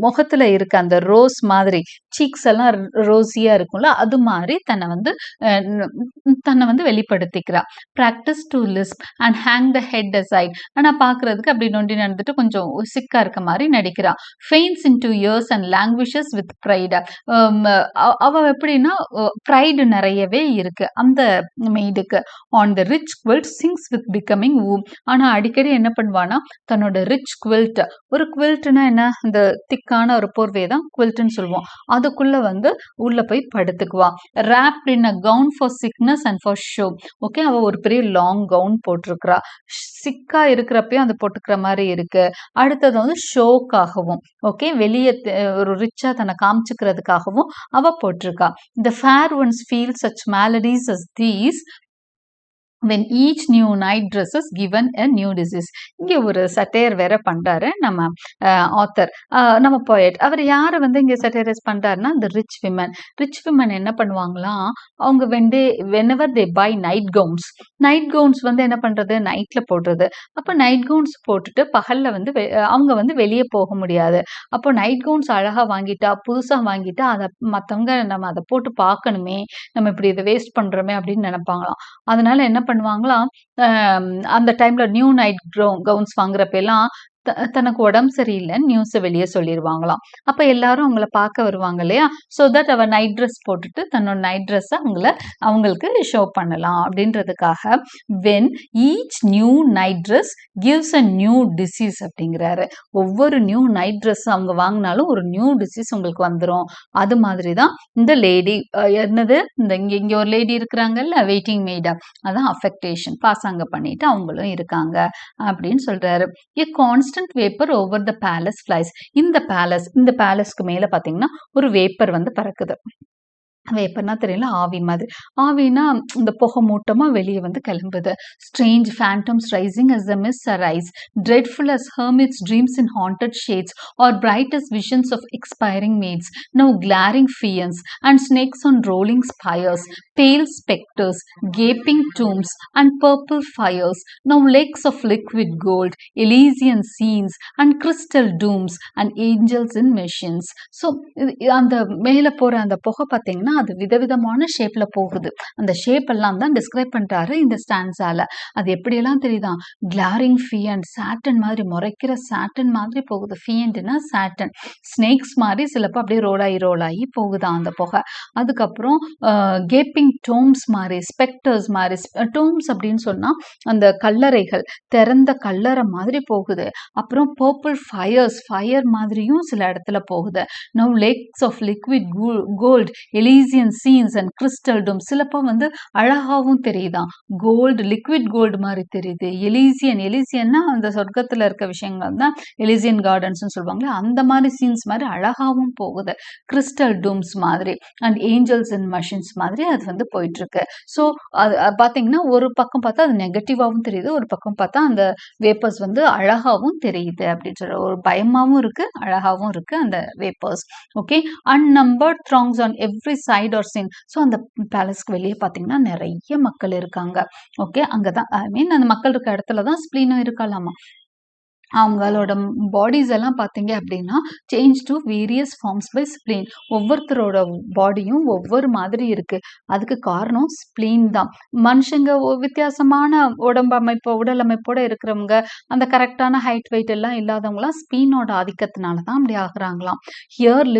A: முகத்துல இருக்க அந்த ரோஸ் மாதிரி சீக்ஸ் எல்லாம் ரோசியா இருக்கும்ல, அது மாதிரி தன்னை வந்து வெளிப்படுத்திக்கிறா. Practise to lisp and hang the head aside. ஆனா பாக்குறதுக்கு அப்படி நொண்டி நடந்துட்டு கொஞ்சம் சிக்கா இருக்க மாதிரி நடிக்கிறா. Faints into airs and languages with pride. அவ எப்படின்னா ப்ரைடு நிறையவே இருக்கு அந்த மெய்டுக்கு. On the rich quilt sinks with becoming woe. ஆனா அடிக்கடி என்ன பண்ணுவானா தன்னோட ரிச் குவில்ட், ஒரு குவில்ட்னா என்ன, இந்த திக்கான ஒரு போர்வே தான் குவில்ட்னு சொல்லுவோம், அதுக்குள்ள வந்து உள்ள போய் படுத்துக்குவா. wrapped in a gown for sickness and for show. Okay, அவ ஒரு பெரிய லாங் கவுன் போட்டிருக்கிறா. சிக்கா இருக்கிறப்பயும் அது போட்டுக்கிற மாதிரி இருக்கு. அடுத்தது வந்து ஷோக்காகவும், ஓகே, வெளியே ஒரு ரிச்சா தன்னை காமிச்சுக்கிறதுக்காகவும் அவ போட்டிருக்கா. the fair ones feel such maladies as these when each new night dress is given a new disease. இங்கே ஒரு சட்டையர் வேற பண்றாரு நம்ம ஆத்தர், நம்ம போயட். அவர் யாரை வந்து இங்கே சட்டையரைஸ் பண்றாருன்னா இந்த ரிச் விமன் என்ன பண்ணுவாங்களாம், அவங்க whenever they buy night gowns வந்து என்ன பண்றது, நைட்ல போடுறது. அப்போ நைட் கவுன்ஸ் போட்டுட்டு பகல்ல வந்து அவங்க வந்து வெளியே போக முடியாது. அப்போ நைட் கவுன்ஸ் அழகா வாங்கிட்டா, புதுசா வாங்கிட்டா, அதை மற்றவங்க நம்ம அதை போட்டு பார்க்கணுமே, நம்ம இப்படி இதை வேஸ்ட் பண்றோமே அப்படின்னு நினைப்பாங்களாம். அதனால என்ன பண்ணுவாங்களாம், அந்த டைம்ல நியூ நைட் கவுன்ஸ் வாங்குறப்ப எல்லாம் தனக்கு உடம்பு சரியில்லை நியூஸை வெளியே சொல்லிடுவாங்களாம். அப்ப எல்லாரும் அவங்கள பார்க்க வருவாங்க இல்லையா, ஸோ தட் அவ நைட் ட்ரெஸ் போட்டுட்டு தன்னோட நைட் ட்ரெஸ்ஸை அவங்களுக்கு ஷோ பண்ணலாம் அப்படின்றதுக்காக when each new night dress gives a new disease அப்படிங்கிறாரு. ஒவ்வொரு நியூ நைட் ட்ரெஸ் அவங்க வாங்கினாலும் ஒரு நியூ டிசீஸ் உங்களுக்கு வந்துடும். அது மாதிரி தான் இந்த லேடி, என்னது இந்த இங்க ஒரு லேடி இருக்கிறாங்கல்ல வெயிட்டிங் மெய்டா, அதான் அஃபெக்டேஷன், பாசாங்க பண்ணிட்டு அவங்களும் இருக்காங்க அப்படின்னு சொல்றாரு. Constant vapour over the palace flies. இந்த பேலஸ்க்கு மேல பாத்தீங்கன்னா ஒரு வேப்பர் வந்து பறக்குது. வேப்பர்னா தெரியல, ஆவி மாதிரி. ஆவினா இந்த புகை மூட்டமா வெளியே வந்து கிளம்புது. Strange phantoms rising as the mists arise, dreadful as hermits' dreams in haunted shades, or bright as visions of expiring maids, now glaring fiends and snakes on rolling spires, pale spectres, gaping tombs and purple fires, now lakes of liquid gold, Elysian scenes and crystal dooms and angels in machines. So அந்த மேல போற அந்த புகை பார்த்தீங்கன்னா பார்த்தீங்கன்னா அது விதவிதமான ஷேப்ல போகுது. அந்த ஷேப் எல்லாம் தான் டிஸ்கிரைப் பண்றாரு இந்த ஸ்டான்ஸால. அது எப்படியெல்லாம் தெரியுதா? கிளாரிங் ஃபியண்ட், சாட்டன் மாதிரி முறைக்கிற சாட்டன் மாதிரி போகுது. ஃபியண்ட்னா சாட்டன். ஸ்னேக்ஸ் மாதிரி சிலப்போ அப்படியே ரோலாகி போகுதான் அந்த புகை. அதுக்கப்புறம் கேப்பிங் டோம்ஸ் மாதிரி, ஸ்பெக்டர்ஸ் மாதிரி. டோம்ஸ் அப்படின்னு சொன்னா அந்த கல்லறைகள், திறந்த கல்லறை மாதிரி போகுது. அப்புறம் பர்பிள் ஃபயர் மாதிரியும் சில இடத்துல போகுது. Now lakes of liquid gold, Elysian scenes and crystal dome. சிலப்போ வந்து அழகாவும் தெரியுதான். லிக்விட் கோல்டு மாதிரி தெரியுது. எலிசியன்னா அந்த சொர்க்கத்துல இருக்க விஷயங்கள் தான் எலிசியன் கார்டன்ஸ் சொல்லுவாங்களே, அந்த மாதிரி சீன்ஸ் மாதிரி அழகாவும் போகுது. கிறிஸ்டல் டோம்ஸ் மாதிரி அண்ட் ஏஞ்சல்ஸ் அண்ட் மஷின்ஸ் மாதிரி அது வந்து போயிட்டு இருக்கு. ஸோ அது பார்த்தீங்கன்னா ஒரு பக்கம் பார்த்தா அது நெகட்டிவாகவும் தெரியுது, ஒரு பக்கம் பார்த்தா அந்த வேப்பர்ஸ் வந்து அழகாவும் தெரியுது அப்படின்னு சொல்ற ஒரு பயமாவும் இருக்கு, அழகாவும் இருக்கு அந்த vapours. Okay, unnumbered throngs on every side or seen. So அந்த பேலஸ்க்கு வெளியே பார்த்தீங்கன்னா நிறைய மக்கள் இருக்காங்க. ஓகே, அங்கதான் ஐ மீன் அந்த மக்கள் இருக்க இடத்துல தான் ஸ்பிளீனும் இருக்கலாமா. அவங்களோட பாடிஸ் எல்லாம் பார்த்தீங்க அப்படின்னா change to various forms by spleen. ஒவ்வொருத்தரோட பாடியும் ஒவ்வொரு மாதிரி இருக்கு. அதுக்கு காரணம் ஸ்ப்ளீன் தான். மனுஷங்க வித்தியாசமான உடல் அமைப்போட இருக்கிறவங்க, அந்த கரெக்டான ஹைட் வெயிட் எல்லாம் இல்லாதவங்களாம் ஸ்ப்ளீனோட ஆதிக்கத்தினால தான் அப்படி ஆகுறாங்களாம். ஹியர்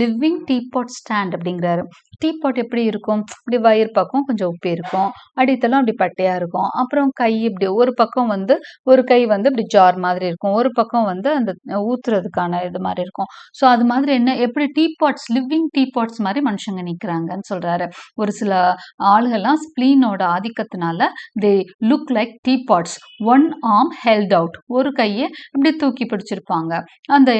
A: லிவிங் டீபாட் ஸ்டாண்ட் அப்படிங்கிறாரு. டீபாட் எப்படி இருக்கும்? இப்படி வயிறு பக்கம் கொஞ்சம் உப்பி இருக்கும், அடித்தளம் அப்படி பட்டையா இருக்கும், அப்புறம் கை இப்படி ஒரு பக்கம் வந்து ஒரு கை வந்து இப்படி ஜார் மாதிரி இருக்கும், ஒரு பக்கம் வந்து அந்த ஊத்துறதுக்கான இது மாதிரி இருக்கும். ஸோ அது மாதிரி எப்படி லிவிங் டீபாட்ஸ் மாதிரி மனுஷங்க நிற்கிறாங்கன்னு சொல்றாரு. ஒரு சில ஆளுகள்லாம் ஸ்ப்ளீனோட ஆதிக்கத்தினால they look like teapots. One arm held out, ஒரு கையை இப்படி தூக்கி பிடிச்சிருப்பாங்க. அந்த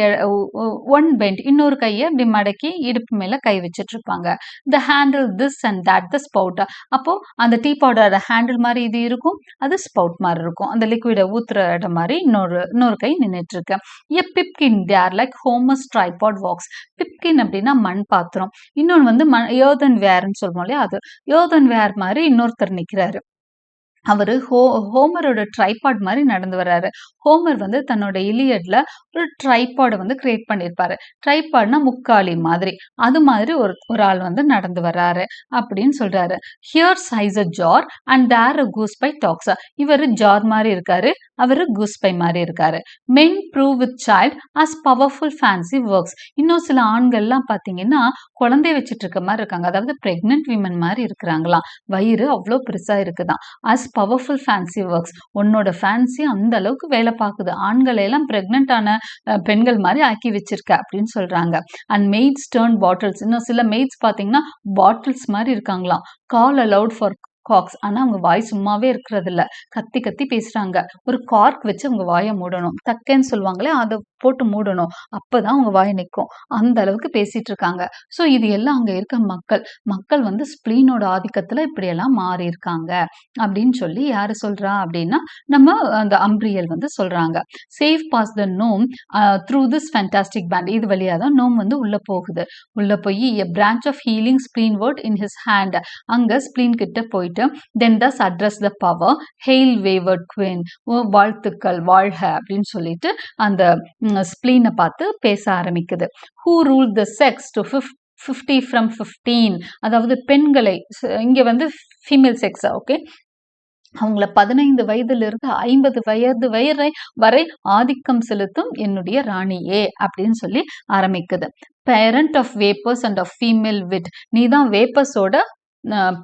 A: ஒன் பெண்ட், இன்னொரு கையை இப்படி மடக்கி இடுப்பு மேல கை வச்சிட்டு இருப்பாங்க. the handle this and that, the spout. அப்போ அந்த டீபாட்டோட ஹேண்டில் மாதிரி இது இருக்கும், அது ஸ்பவுட் மாதிரி இருக்கும். அந்த லிக்விட ஊத்துற இடம் மாதிரி இன்னொரு கை நின்றுட்டு இருக்கு. a pipkin, they are like Homer's tripod walks. பிப்கின் அப்படின்னா மண் பாத்திரம், இன்னொன்று வந்து earthenware சொல்லுவோம் இல்லையா, அது earthenware மாதிரி இன்னொருத்தர் நிக்கிறாரு. அவரு ஹோமரோட ட்ரைபாட் மாதிரி நடந்து வர்றாரு. ஹோமர் வந்து தன்னோட இலியட்ல ஒரு ட்ரைபாடை வந்து கிரியேட் பண்ணியிருப்பாரு. ட்ரைபாட்னா முக்காலி மாதிரி, அது மாதிரி ஒரு ஆள் வந்து நடந்து வர்றாரு அப்படின்னு சொல்றாரு. Here sighs a jar and there a goose pie talks. இவரு ஜார் மாதிரி இருக்காரு, அவரு கூஸ்பை மாதிரி இருக்காரு. Men prove with child as powerful fancy works. இன்னும் சில ஆண்கள்லாம் பார்த்தீங்கன்னா குழந்தை வச்சுட்டு இருக்க மாதிரி இருக்காங்க, அதாவது பிரெக்னென்ட் விமன் மாதிரி இருக்கிறாங்களாம். வயிறு அவ்வளோ பெருசா இருக்குதான். அஸ் பவர்ஃபுல் ஃபேன்சி ஒர்க்ஸ், உன்னோட ஃபேன்சி அந்த அளவுக்கு வேலை பார்க்குது, ஆண்களை எல்லாம் பிரெக்னென்ட் ஆன பெண்கள் மாதிரி ஆக்கி வச்சிருக்க அப்படின்னு சொல்றாங்க. அண்ட் மெய்ட்ஸ் டர்ன் பாட்டில்ஸ், இன்னும் சில மெய்ட்ஸ் பார்த்தீங்கன்னா பாட்டில்ஸ் மாதிரி இருக்காங்களாம். கால் அலவுட் ஃபார் காக்ஸ், ஆனா அவங்க வாய் சும்மாவே இருக்கிறது இல்ல, கத்தி கத்தி பேசுறாங்க. ஒரு கார்க் வச்சு அவங்க வாயை மூடணும், தக்கேன்னு சொல்லுவாங்களே அதை போட்டு மூடணும், அப்பதான் அவங்க வாய் நிற்கும், அந்த அளவுக்கு பேசிட்டு இருக்காங்க. ஸோ இது எல்லாம் அங்க இருக்க மக்கள் வந்து ஸ்ப்ளீனோட ஆதிக்கத்துல இப்படியெல்லாம் மாறி இருக்காங்க அப்படின்னு சொல்லி யாரு சொல்றா அப்படின்னா நம்ம அந்த அம்பிரியல் வந்து சொல்றாங்க. Safe pass the gnome through this fantastic band. இது வழியா தான் நோம் வந்து உள்ள போகுது. உள்ள போய் a branch of healing spleenwort in his hand, அங்க ஸ்ப்ளீன் கிட்ட போயிட்டு then thus address the power, hail wayward queen, வாழ்த்துக்கள் வாழ்க அப்படின்னு சொல்லிட்டு அந்த ஸ்ப்ளீனை பார்த்து பேச ஆரம்பிக்குது. who ruled the sex to 50 from 15, அதாவது பெண்களை, இங்க வந்து ஃபீமேல் செக்ஸ், ஓகே, அவங்கள 15 வயதிலிருந்து 50 வயது வரை ஆதிக்கம் செலுத்தும் என்னுடைய ராணியே அப்படின்னு சொல்லி ஆரம்பிக்குது. Parent of vapours and of female wit, நீதான் வேப்பர்ஸோட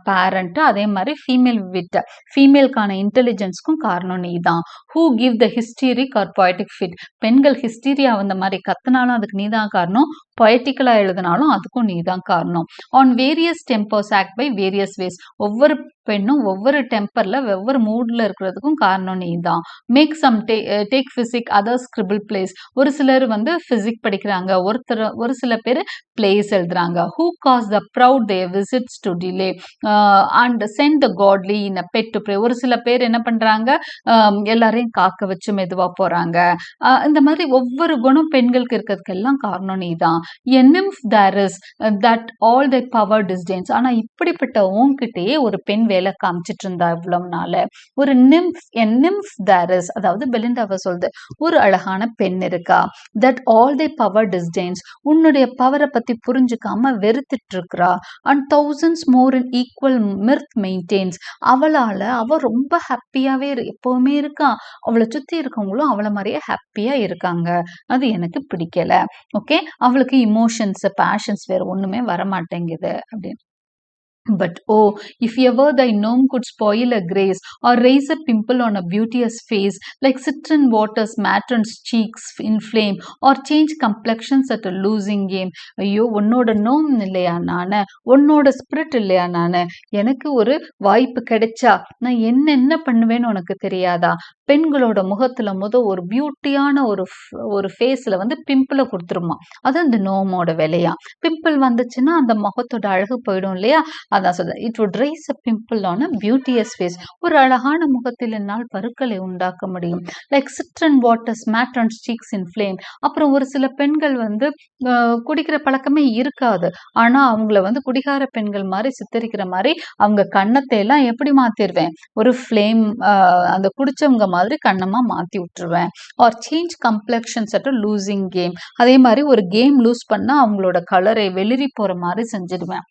A: பேரண்ட், அதே மாதிரி ஃபீமேல் விட், ஃபீமேலுக்கான இன்டெலிஜென்ஸ்க்கும் காரணம் நீ தான். Who give the hysteric or poetic fit, பெண்கள் ஹிஸ்டீரியா அந்த மாதிரி கத்துனாலும் அதுக்கு நீ தான் காரணம், பொயட்டிக்கலா எழுதினாலும் அதுக்கும் நீ தான் காரணம். On various tempers act by various ways, ஒவ்வொரு பெண்ணும் ஒவ்வொரு டெம்பர்ல ஒவ்வொரு மூட்ல இருக்கிறதுக்கும் காரணம் நீ தான். Make some take physic other scribble plays, ஒரு சிலர் வந்து பிசிக் படிக்கிறாங்க, ஒரு சில பேர் பிளேஸ் எழுதுறாங்க. Who cause the proud their visits to delay and send the godly in a pet to pray, ஒரு சில பேர் என்ன பண்றாங்க, எல்லாரையும் காக்க வச்சு மெதுவா போறாங்க. இந்த மாதிரி ஒவ்வொரு குணம் பெண்களுக்கு இருக்கிறதுக்கு எல்லாம் காரணம் நீ தான். எ nymph there is that all thy power disdains. ஆனா இப்படிப்பட்ட உன்கிட்டயே ஒரு பெண் வேலை காமிச்சிட்டு இருந்தா இவ்வளவு நாள். ஒரு nymph a nymph there is, அதாவது பெலிண்டாவை சொல்லுது, ஒரு அழகான பெண் இருக்கா. that all thy power disdains, உன்னுடைய பவரை பத்தி புரிஞ்சுக்காம வெறுத்துட்டு இருக்கிறா. and thousands more in equal mirth maintains, அவ ரொம்ப ஹாப்பியாவே எப்பவுமே இருக்கா. அவளை சுத்தி இருக்கவங்களும் அவளை மாதிரியே ஹாப்பியா இருக்காங்க. அது எனக்கு பிடிக்கல. ஓகே, அவளுக்கு இமோஷன்ஸ் பேஷன்ஸ் வேற ஒண்ணுமே வரமாட்டேங்குது அப்படின்னு. But oh, if ever thy gnome could spoil a grace, or raise a pimple on a beauteous face, like citron waters matron's cheeks inflame, or change complexions at a losing game. ஐயோ, உன்னோட நோம் இல்லையா நானு, உன்னோட spirit இல்லையா நானு, எனக்கு ஒரு வாய்ப்பு கிடைச்சா நான் என்ன பண்ணுவேன்னு உனக்கு தெரியாதா. பெண்களோட முகத்துல ஒரு பியூட்டியான ஒரு ஃபேஸ்ல பிம்பிளை கொடுத்துருமா. அது அந்த நோமோட வேலையா. பிம்பிள் வந்துச்சுன்னா அந்த முகத்தோட அழகு போயிடும் இல்லையா. அதான் சொல்ற, it would rise a pimple on a beauteous face. ஒரு அழகான முகத்தில் என்னால் பருக்களை உண்டாக்க முடியும். Like citron waters matrons cheeks inflame. அப்புறம் ஒரு சில பெண்கள் குடிக்கிற பழக்கமே இருக்காது. ஆனா அவங்கள குடிகார பெண்கள் மாதிரி சித்தரிக்கிற மாதிரி அவங்க கண்ணத்தை எல்லாம் எப்படி மாத்திருவேன், ஒரு ஃப்ளேம் அந்த குடிச்சவங்க மாதிரி கண்ணமா மாத்தி விட்டுருவேன். Or change complexions at losing game. அதே மாதிரி ஒரு கேம் லூஸ் பண்ணா அவங்களோட கலரை வெளிரி போற மாதிரி செஞ்சிடுவேன்.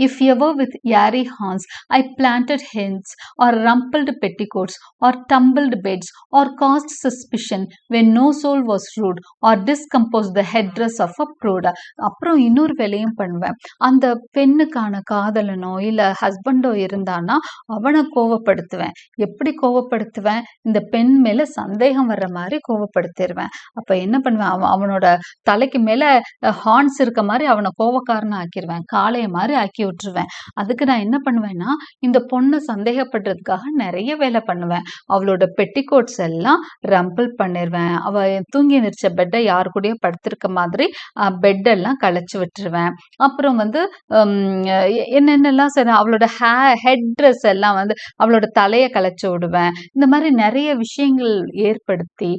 A: If ever with airy horns I planted hens, or rumpled petticoats, or tumbled beds, or caused suspicion when no soul was rude, or discomposed the headdress of a prude. அப்புறம் இன்னொரு வேலையும் பண்ணுவேன். அந்த பெண்ணுக்கான காதலனோ இல்ல ஹஸ்பண்டோ இருந்தானா அவனை கோவப்படுத்துவேன். எப்படி கோவப்படுத்துவேன், இந்த பெண் மேல சந்தேகம் வர்ற மாதிரி கோவப்படுத்திடுவேன். அப்ப என்ன பண்ணுவேன், அவனோட தலைக்கு மேல ஹார்ன்ஸ் இருக்க மாதிரி அவனை கோவக்காரன் ஆக்கிடுவேன், காளைய மாதிரி ஆக்கி விட்டுருவேன். அதுக்கு நான் என்ன பண்ணுவேன்னா, இந்த பொண்ணை சந்தேகப்படுறதுக்காக நிறைய வேலை பண்ணுவேன். அவளோட பெட்டிகோட்ஸ் எல்லாம் ரம்பிள் பண்ணிடுவேன். அவ தூங்கி நிற்ச பெட்டை யாரு கூடயோ படுத்திருக்க மாதிரி பெட்டெல்லாம் களைச்சு விட்டுருவேன். அப்புறம் என்னென்னலாம் சரி, அவளோட ஹெட் ட்ரெஸ் எல்லாம் அவளோட தலையை களைச்சு விடுவேன். இந்த மாதிரி நிறைய விஷயங்கள் ஏற்படுத்தி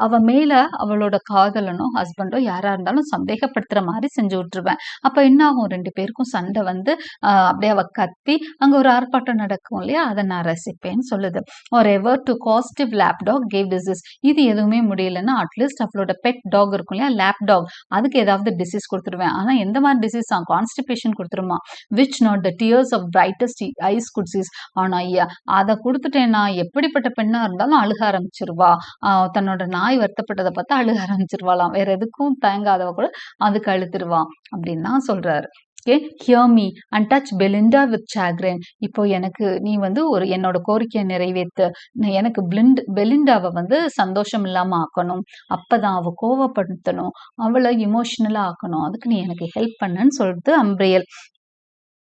A: அவ மேல அவளோட காதலனோ ஹஸ்பண்டோ யாரா இருந்தாலும் சந்தேகப்படுத்துற மாதிரி செஞ்சு விட்டுருவேன். அப்ப என்ன ஆகும், ரெண்டு பேருக்கும் சண்டை அப்படியே அவ கத்தி அங்க ஒரு ஆர்ப்பாட்டம் நடக்கும் இல்லையா, அதை நான் ரசிப்பேன்னு சொல்லுது. Or ever to costive lap dog gave disease. இது எதுவுமே முடியலன்னா அட்லீஸ்ட் அவளோட பெட் டாக் இருக்கும் இல்லையா, லேப் டாக், அதுக்கு ஏதாவது டிசீஸ் கொடுத்துருவேன். ஆனா எந்த மாதிரி டிசீஸ், கான்ஸ்டிபேஷன் கொடுத்துருமா. Which not the tears of brightest eyes could ease. ஆனா அதை கொடுத்துட்டேன்னா எப்படிப்பட்ட பெண்ணா இருந்தாலும் அழுக ஆரம்பிச்சிருவா. தன்னோட நாய் வருத்தப்பட்டதை பார்த்தா அழுக ஆரம்பிச்சிருவாளாம். வேற எதுக்கும் தயங்காதவ கூட அதுக்கு அழுத்துருவா அப்படின்னு தான் சொல்றாரு. Okay, hear me and touch Belinda with chagrin. இப்போ எனக்கு நீ என்னோட கோரிக்கையை நிறைவேற்று. எனக்கு பெலிண்டாவை சந்தோஷம் இல்லாம ஆக்கணும். அப்பதான் அவ கோவப்படுத்தணும், அவளை இமோஷனலா ஆக்கணும். அதுக்கு நீ எனக்கு ஹெல்ப் பண்ணுன்னு சொல்லிட்டு அம்பிரியல்.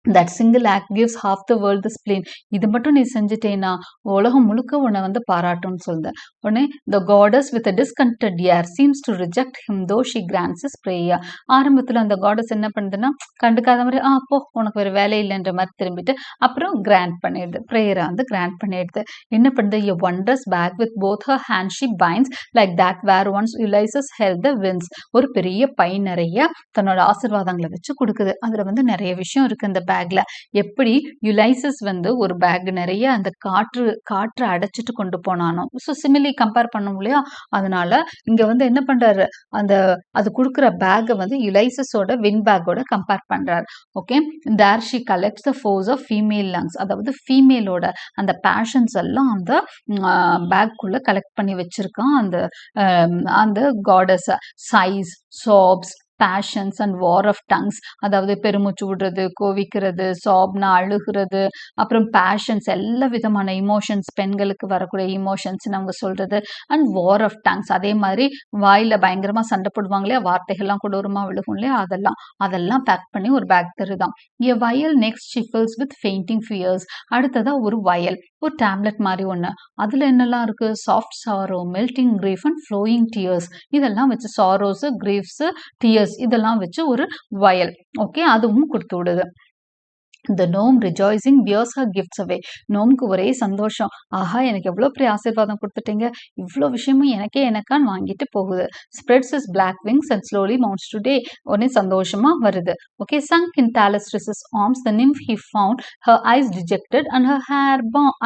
A: that single act gives half the world the spleen. இது மட்டும் நீ செஞ்சுட்டேனா உலகம் முழுக்க உன்னை பாராட்டும்னு சொல்லுது. உடனே the goddess with a discontented air seems to reject him though she grants his prayer. ஆரம்பத்துல அந்த goddess என்ன பண்ணுதுன்னா, கண்டுக்காத மாதிரி போ உனக்கு வேற வேலை இல்லைன்ற மாதிரி திரும்பிட்டு அப்புறம் கிராண்ட் பண்ணிடுது, ப்ரேயரை கிராண்ட் பண்ணிடுது. என்ன பண்ணுது, a wondrous bag with both her hands she binds like that where once Ulysses held the winds. ஒரு பெரிய பை நிறைய தன்னோட ஆசீர்வாதங்களை வச்சு கொடுக்குது. அதுல நிறைய விஷயம் இருக்கு அந்த பேக்ல. எப்படி யுலைசஸ் ஒரு பேக் நிறைய அந்த காற்று அடைச்சிட்டு கொண்டு போனானோ, ஸோ சிமிலி கம்பேர் பண்ணும் இல்லையா. அதனால இங்க என்ன பண்றாரு, அது கொடுக்குற பேக்கை யுலைசஸோட வின் பேக்கோட கம்பேர் பண்றாரு. Okay, there she collects the force of female lungs. அதாவது ஃபீமேலோட அந்த பேஷன்ஸ் எல்லாம் அந்த பேக்குள்ள கலெக்ட் பண்ணி வச்சிருக்கான் அந்த goddess. Sighs, sobs, passions and war of tongues. அதாவது பெருமூச்சு விடுறது, கோவிக்கிறது, சாப்னா அழுகிறது, அப்புறம் பேஷன்ஸ் எல்லா விதமான இமோஷன்ஸ், பெண்களுக்கு வரக்கூடிய இமோஷன்ஸ் அவங்க சொல்றது, அண்ட் வார் ஆஃப் டங்ஸ். அதே மாதிரி வாயில பயங்கரமா சண்டை போடுவாங்க இல்லையா, வார்த்தைகள்லாம் கொடூரமா விழுகும் இல்லையா, அதெல்லாம் பேக் பண்ணி ஒரு பேக் தருதான். எ வயல் நெக்ஸ்ட் ஷிஃபில்ஸ் வித் ஃபெயிண்டிங் ஃபியர்ஸ். அடுத்ததா ஒரு வயல், ஒரு டேப்லெட் மாதிரி ஒன்று. அதுல என்னெல்லாம் இருக்கு, soft sorrow, melting grief and flowing tears. இதெல்லாம் வச்சு சாரோஸ், கிரீஃப்ஸ், டியர்ஸ் இதெல்லாம் வச்சு ஒரு வயல். ஓகே, அதுவும் கொடுத்து விடுது. The gnome rejoicing bears her gifts away. gnome-க்கு ஒரே சந்தோஷம். ஆஹா எனக்கு எவ்வளோ பெரிய ஆசீர்வாதம் கொடுத்துட்டீங்க, இவ்வளோ விஷயமும் எனக்கான்னு வாங்கிட்டு போகுது. Spreads his black wings and slowly mounts to day. உடனே சந்தோஷமா வருது. Okay, sunk in Thalestris' arms, the nymph he found, her eyes dejected and her hair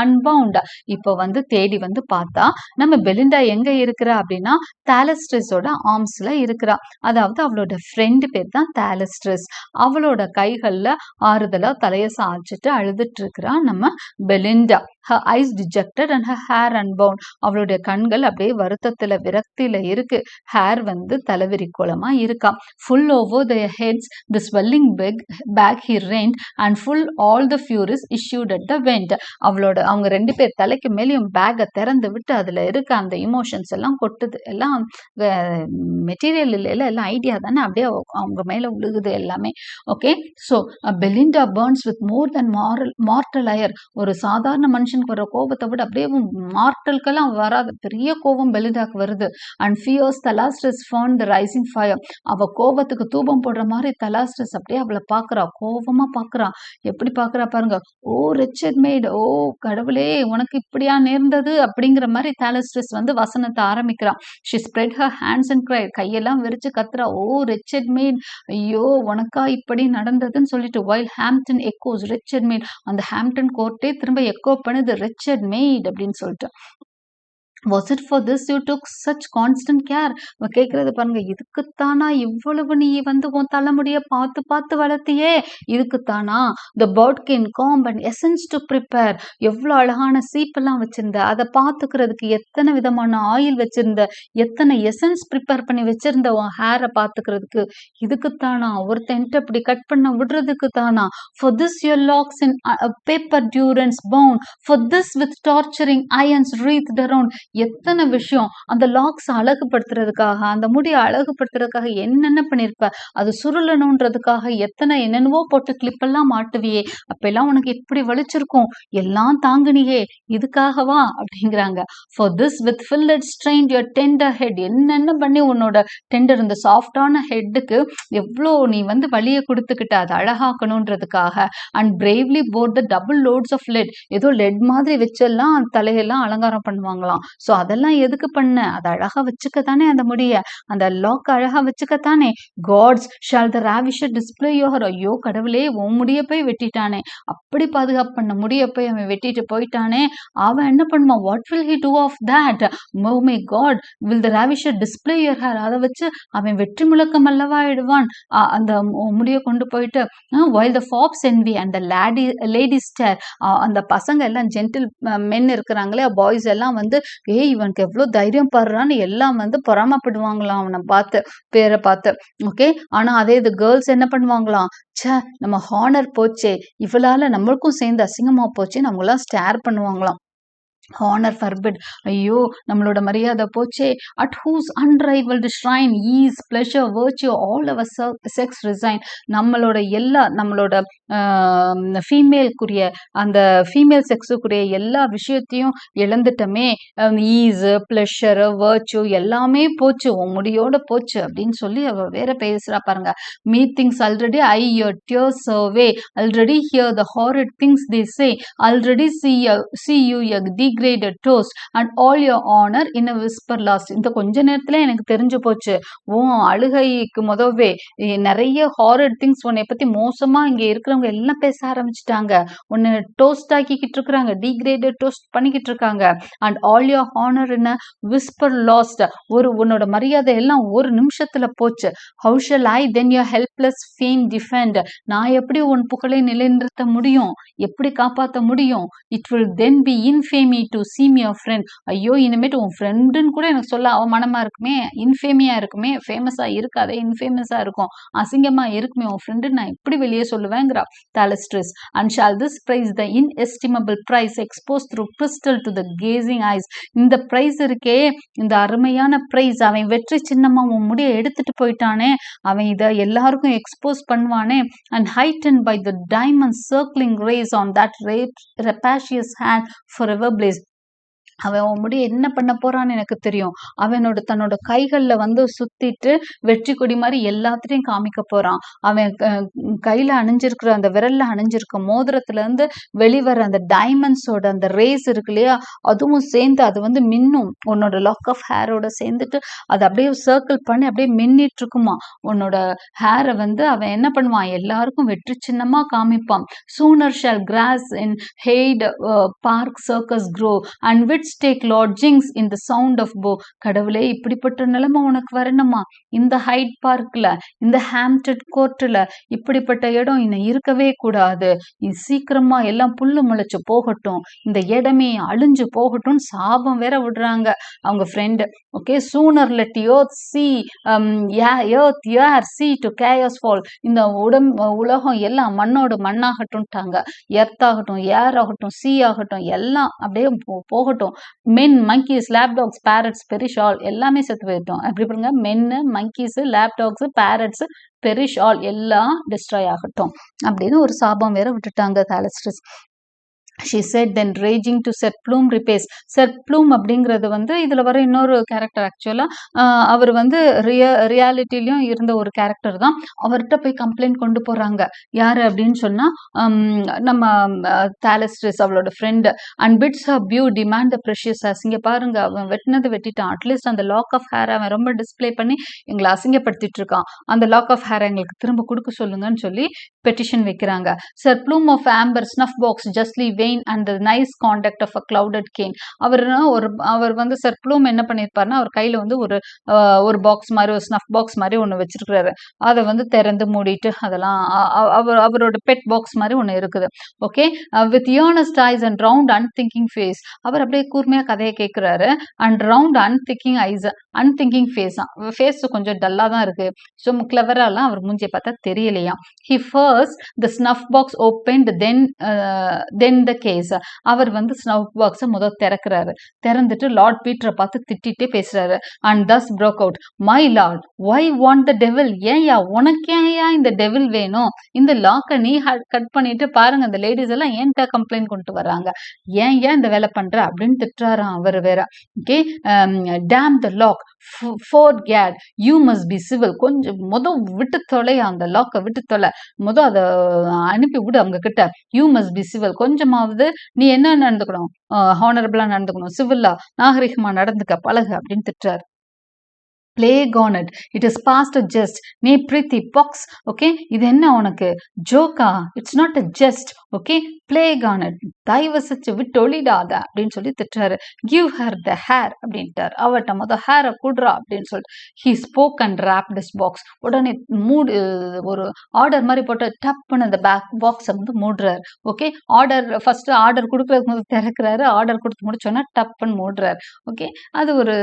A: unbound. இப்போ வந்து தேடி வந்து பார்த்தா நம்ம பெலிண்டா எங்க இருக்கிறா அப்படின்னா தாலஸ்ட்ரிஸோட ஆர்ம்ஸ்ல இருக்கிறா. அதாவது அவளோட ஃப்ரெண்டு பேர் தான் தாலஸ்ட்ரிஸ். அவளோட கைகள்ல ஆறுதலா தலையை சாய்ச்சிட்டு அழுதுட்டு இருக்கிறா நம்ம Belinda. her eyes dejected and her hair unbound. அவளுடைய கண்கள் அப்படியே வருத்தத்துல விரக்தியில இருக்கு. ஹேர் வந்து தலைவிரி கோலமா இருக்கா. full over their heads the swelling bag he rent and full all the furies issued at the vent. அவங்க 2 பேர் தலைக்கு மேலேயும் பேக்கை திறந்து விட்டு அதுல இருக்க அந்த இமோஷன்ஸ் எல்லாம் கொட்டுது. எல்லாம் மெட்டீரியல் இல்ல, எல்லாம் ஐடியா தானே, அப்படியே அவங்க மேல விழுகுது எல்லாமே. Okay, so Belinda burns with more than mortal ire. ஒரு சாதாரண மனுஷனுக்கு வர கோபத்தை விட அப்படியே மார்டல்கெல்லாம் வராத பெரிய கோபம் பெலிண்டாக்கு வருது. And fierce Thalestris found the rising fire. அவ கோபத்துக்கு தூபம் போடுற மாதிரி தலாஸ்ட்ரஸ் அப்படியே அவளை பாக்குறா, கோபமா பாக்குறா. எப்படி பாக்குறா பாருங்க. ஓ ரிச்சர்ட் மேட், ஓ கடவுளே உனக்கு இப்படியா நேர்ந்தது அப்படிங்கிற மாதிரி தாலஸ்ட்ரஸ் வந்து வசனத்தை ஆரம்பிக்கிறா. she spread her hands and cried. கையெல்லாம் விரிச்சு கத்துறா, ஓ ரிச்சர்ட் மேட், ஐயோ உனக்கா இப்படி நடந்ததுன்னு சொல்லிட்டு. while Hampton echoes wretched maid, அந்த ஹாம்ப்டன் கோர்ட்டே திரும்ப எக்கோ பண்ணுது ரிச்சர்ட் மேட் அப்படின்னு சொல்லிட்டு. was it for this you took such constant care? கேட்கறது பாருங்க, இதுக்குத்தானா இவ்வளவு நீ வந்து உன் தலைமுடிய பார்த்து பார்த்து வளர்த்தியே, இதுக்குத்தானா? the bodkin comb and essence to prepare. எவ்வளவு அழகான சீப்பெல்லாம் வச்சிருந்த, அதை பார்த்துக்கிறதுக்கு எத்தனை விதமான ஆயில் வச்சிருந்த, எத்தனை எசன்ஸ் ப்ரிப்பேர் பண்ணி வச்சிருந்த உன் ஹேரை பார்த்துக்கிறதுக்கு, இதுக்குத்தானா? ஒருத்தன்ட்டு அப்படி கட் பண்ண விடுறதுக்கு தானா? for this your locks in paper durance bound, for this with torturing irons wreathed around. எத்தனை விஷயம் அந்த லாக்ஸ் அழகுபடுத்துறதுக்காக, அந்த முடியை அழகுபடுத்துறதுக்காக என்னென்ன பண்ணிருப்ப, அது சுருளணுன்றதுக்காக எத்தனை என்னென்னவோ போட்டு கிளிப்பெல்லாம் மாட்டுவியே, அப்பெல்லாம் உனக்கு எப்படி வலிச்சிருக்கும், எல்லாம் தாங்குனியே, இதுக்காகவா அப்படிங்கிறாங்க. for this with filled strained your tender head. என்னென்ன பண்ணி உன்னோட டெண்டர், இந்த சாஃப்டான ஹெட்டுக்கு எவ்வளோ நீ வந்து வலியை கொடுத்துக்கிட்ட அதை அழகாக்கணுன்றதுக்காக. and bravely bore the double loads of lead. ஏதோ லெட் மாதிரி வச்செல்லாம் தலையெல்லாம் அலங்காரம் பண்ணுவாங்களாம். ஸோ அதெல்லாம் எதுக்கு பண்ண, அதை அழகா வச்சுக்கத்தானே, அந்த முடிய அந்த லாக் அழகா வச்சுக்கத்தானே. Gods shall the ravisher display your. ஐயோ கடவுளே உன் முடிய போய் வெட்டிட்டானே, அப்படி பாதுகாப்பு பண்ண முடிய போய் அவன் வெட்டிட்டு போயிட்டானே, அவன் என்ன பண்ணுவான், what will he do of that? Oh my God, will the ravisher display your hair. அதை வச்சு அவன் வெற்றி முழக்கம் அல்லவா இடுவான் அந்த முடிய கொண்டு போயிட்டு. while the fops envy and the ladies stare. அந்த பசங்க எல்லாம் ஜென்டில் மென் இருக்கிறாங்களே, பாய்ஸ் எல்லாம் வந்து ஏய் இவனுக்கு எவ்வளவு தைரியம் பாடுறான்னு எல்லாம் வந்து பொறாமப்படுவாங்களாம் அவனை பார்த்து, பேரை பார்த்து. ஓகே, ஆனா அதே இது கேர்ள்ஸ் என்ன பண்ணுவாங்களாம், ச்சே நம்ம ஹானர் போச்சே, இவளால நம்மளுக்கும் சேர்ந்து அசிங்கமா போச்சு, நம்மளாம் ஸ்டேர் பண்ணுவாங்களாம். ஹானர் ஃபர்பிட், ஐயோ நம்மளோட மரியாதை போச்சே. At whose unrivalled shrine ease pleasure virtue all our sex resign. நம்மளோட ஃபீமேல்க்குரிய அந்த ஃபீமேல் செக்ஸுக்குரிய எல்லா விஷயத்தையும் இழந்துட்டோமே, ஈஸு பிளஷரு வர்ச்சியூ எல்லாமே போச்சு, உன் முடியோட போச்சு அப்படின்னு சொல்லி அவ வேற பேசுறா பாருங்க. Methinks already I your tears survey, already hear the horrid things they say, already see you a degraded toast and all your honor in a whisper lost. இந்த கொஞ்ச நேரத்துல எனக்கு தெரிஞ்சு போச்சு, உன் அழுகைக்கு முதவே நிறைய ஹாரர் திங்ஸ் உன்னை பத்தி மோசமா இங்க இருக்கிறவங்க எல்லாம் பேச ஆரம்பிச்சுட்டாங்க, உன்னை டோஸ்ட் ஆக்கிக்கிட்டு இருக்கிறாங்க, டீக்ரேடட் டோஸ்ட் பண்ணிக்கிட்டு இருக்காங்க. And all your honour in a whisper lost. உன்னோட மரியாதை எல்லாம் ஒரு நிமிஷத்துல போச்சு. How shall I then your helpless fame defend. நான் எப்படி உன் புகழை நிலைநிறுத்த முடியும், எப்படி காப்பாற்ற முடியும்? It will then be infamy to seem your friend. ஐயோ இனிமேட்டு உன் ஃப்ரெண்டுன்னு கூட எனக்கு சொல்ல அவமானமா இருக்குமே, இன்ஃபேமியா இருக்குமே, ஃபேமஸா இருக்காதே, இன்ஃபேமஸா இருக்கும், அசிங்கமா இருக்குமே, உன் ஃப்ரெண்டு நான் எப்படி வெளியே சொல்லுவேங்கிறா Thalestris. And shall this prize the inestimable prize expose through crystal to the gazing eyes. இந்த பிரைஸ் இருக்கே, இந்த அருமையான பிரைஸ், அவன் வெற்றி சின்னமா உன் முடிய எடுத்துட்டு போயிட்டானே, அவன் இதை எல்லாருக்கும் எக்ஸ்போஸ் பண்ணுவானே. And heightened by the diamond circling rays on that rapacious hand forever blaze. அவன் உன் முடிய என்ன பண்ண போறான்னு எனக்கு தெரியும். அவனோட தன்னோட கைகள்ல வந்து சுத்திட்டு வெற்றி கொடி மாதிரி எல்லாத்தையும் காமிக்க போறான். அவன் கையில அணிஞ்சிருக்கிற அந்த விரல்ல அணிஞ்சிருக்க மோதிரத்துல இருந்து வெளிவர அந்த டைமண்ட்ஸோட அந்த ரேஸ் இருக்கு இல்லையா, அதுவும் சேர்ந்து அது வந்து மின்னும். உன்னோட லாக் ஆஃப் ஹேரோட சேர்ந்துட்டு அது அப்படியே சர்க்கிள் பண்ணி அப்படியே மின்னிட்டு இருக்குமா. உன்னோட ஹேரை வந்து அவன் என்ன பண்ணுவான், எல்லாருக்கும் வெற்றி சின்னமா காமிப்பான். Sooner shall grass in Hyde Park Circus grow and wits take lodgings in the sound of Bow. கடவுளே, இப்படிப்பட்ட நிலைமை உனக்கு வரணுமா? இந்த ஹைட் பார்க்ல, இந்த ஹாம்ப்டன் கோர்ட்ல இப்படிப்பட்ட இடம் இன்னும் இருக்கவே கூடாது. சீக்கிரமா எல்லாம் புல்லு முளைச்சு போகட்டும், இந்த இடமே அழிஞ்சு போகட்டும் சாபம் வேற விடுறாங்க அவங்க friend. Okay, sooner let earth sea earth air sea to chaos fall. இந்த உலகம் எல்லாம் மண்ணோடு மண்ணாகட்டும்ட்டாங்க. எர்த் ஆகட்டும், ஏர் ஆகட்டும், சி ஆகட்டும், எல்லாம் அப்படியே போகட்டும். மென், மங்கீஸ், லேப்டாக்ஸ், பேரட்ஸ், பெரிஷ் ஆல் எல்லாமே செத்து போயிட்டோம். அப்படி பாருங்க, மென்னு, மங்கீஸ், லேப்டாக்ஸ், பேரட்ஸ், பெரிஷ் ஆல் எல்லாம் டிஸ்ட்ராய் ஆகட்டும் அப்படின்னு ஒரு சாபம் வேற விட்டுட்டாங்க தாலஸ்ட்ரிஸ். She said, then raging to Sir Plume repairs. Sir Plume அப்படிங்கிறது வந்து இதுல வர இன்னொரு கேரக்டர். ஆக்சுவலா அவர் வந்து ரியாலிட்டிலையும் இருந்த ஒரு கேரக்டர் தான். அவர்கிட்ட போய் கம்ப்ளைண்ட் கொண்டு போறாங்க. யாரு அப்படின்னு சொன்னா நம்ம தாலஸ்ட்ரிஸ், அவளோட friend. And bids her beau demand the precious hairs. இங்க பாருங்க, அவன் வெட்டினது வெட்டிட்டான், அட்லீஸ்ட் அந்த லாக் ஆஃப் ஹேர் அவன் ரொம்ப டிஸ்பிளே பண்ணி எங்களை அசிங்கப்படுத்திட்டு இருக்கான். அந்த லாக் ஆஃப் ஹேர் எங்களுக்கு திரும்ப கொடுக்க சொல்லுங்கன்னு சொல்லி பெட்டிஷன் வைக்கிறாங்க. Sir Plume of amber snuff box justly vain and the nice conduct of a clouded cane. அவர் வந்து சர் ப்ளூம் என்ன பண்ணியிருப்பாருன்னா, அவர் கையில வந்து ஒரு பாக்ஸ் மாதிரி, ஒரு ஸ்னஃப் பாக்ஸ் மாதிரி ஒன்று வச்சிருக்கிறாரு. அதை வந்து திறந்து மூடிட்டு அதெல்லாம் அவரோட பெட் பாக்ஸ் மாதிரி ஒன்று இருக்குது. Okay, with earnest eyes and round unthinking face. அவர் அப்படியே கூர்மையா கதையை கேட்கிறாரு. And round unthinking eyes, unthinking face. Face கொஞ்சம் டல்லா தான் இருக்கு, ஸோ கிளவராலாம் அவர் மூஞ்சியை பார்த்தா தெரியலையா. He first the snuff box opened, then the case. அவர் வந்து ஸ்னஃப் பாக்ஸை முதல் திறக்கிறாரு. திறந்துட்டு லார்ட் பீட்டரை பார்த்து திட்டிட்டே பேசுறாரு. And thus broke out, my lord, why want the devil? ஏன்யா, உனக்கு ஏன்யா இந்த டெவில் வேணும்? இந்த லாக்கை நீ கட் பண்ணிட்டு பாருங்க, அந்த லேடிஸ் எல்லாம் ஏன்ட்ட கம்ப்ளைண்ட் கொண்டு வராங்க, ஏன் இந்த வேலை பண்ற அப்படின்னு திட்டுறாராம் அவர் வேற. Okay, damn the lock for gad, you must be civil. கொஞ்சம் விட்டு தொலை, அந்த லாக்கை விட்டு தொலை, அதை அனுப்பி விடு அவங்க கிட்ட. யூ மஸ்ட் பி சிவில், கொஞ்சமாவது நீ என்ன நடந்துக்கணும், ஹானரபிளா நடந்துக்கணும், சிவில்லா நாகரிகமா நடந்துக்க பழகு அப்படின்னு திட்டுறாரு. Plague on it, it is past a jest. நீ பிரீத்தி பாக்ஸ். ஓகே, இது என்ன உனக்கு ஜோக்கா? It's not a jest. Okay, plague on it, தயவு செஞ்சு விட்டு ஒளிடாத அப்படின்னு சொல்லி திட்டுறாரு. கிவ் ஹர் த ஹேர் அப்படின்ட்டார். அவட்ட மொதல் ஹேரை குடுறா அப்படின்னு சொல்லிட்டு he spoke and rapped this box. உடனே ஒரு ஆர்டர் மாதிரி போட்டு டப்புன்னு அந்த பாக்ஸை வந்து மூடுறாரு. ஓகே, ஃபர்ஸ்ட் ஆர்டர் கொடுக்கறதுக்கு முதல் திறக்கிறாரு. ஆர்டர் கொடுத்து முடிச்சோன்னா டப்புன்னு மூடுறாரு. ஓகே, அது ஒரு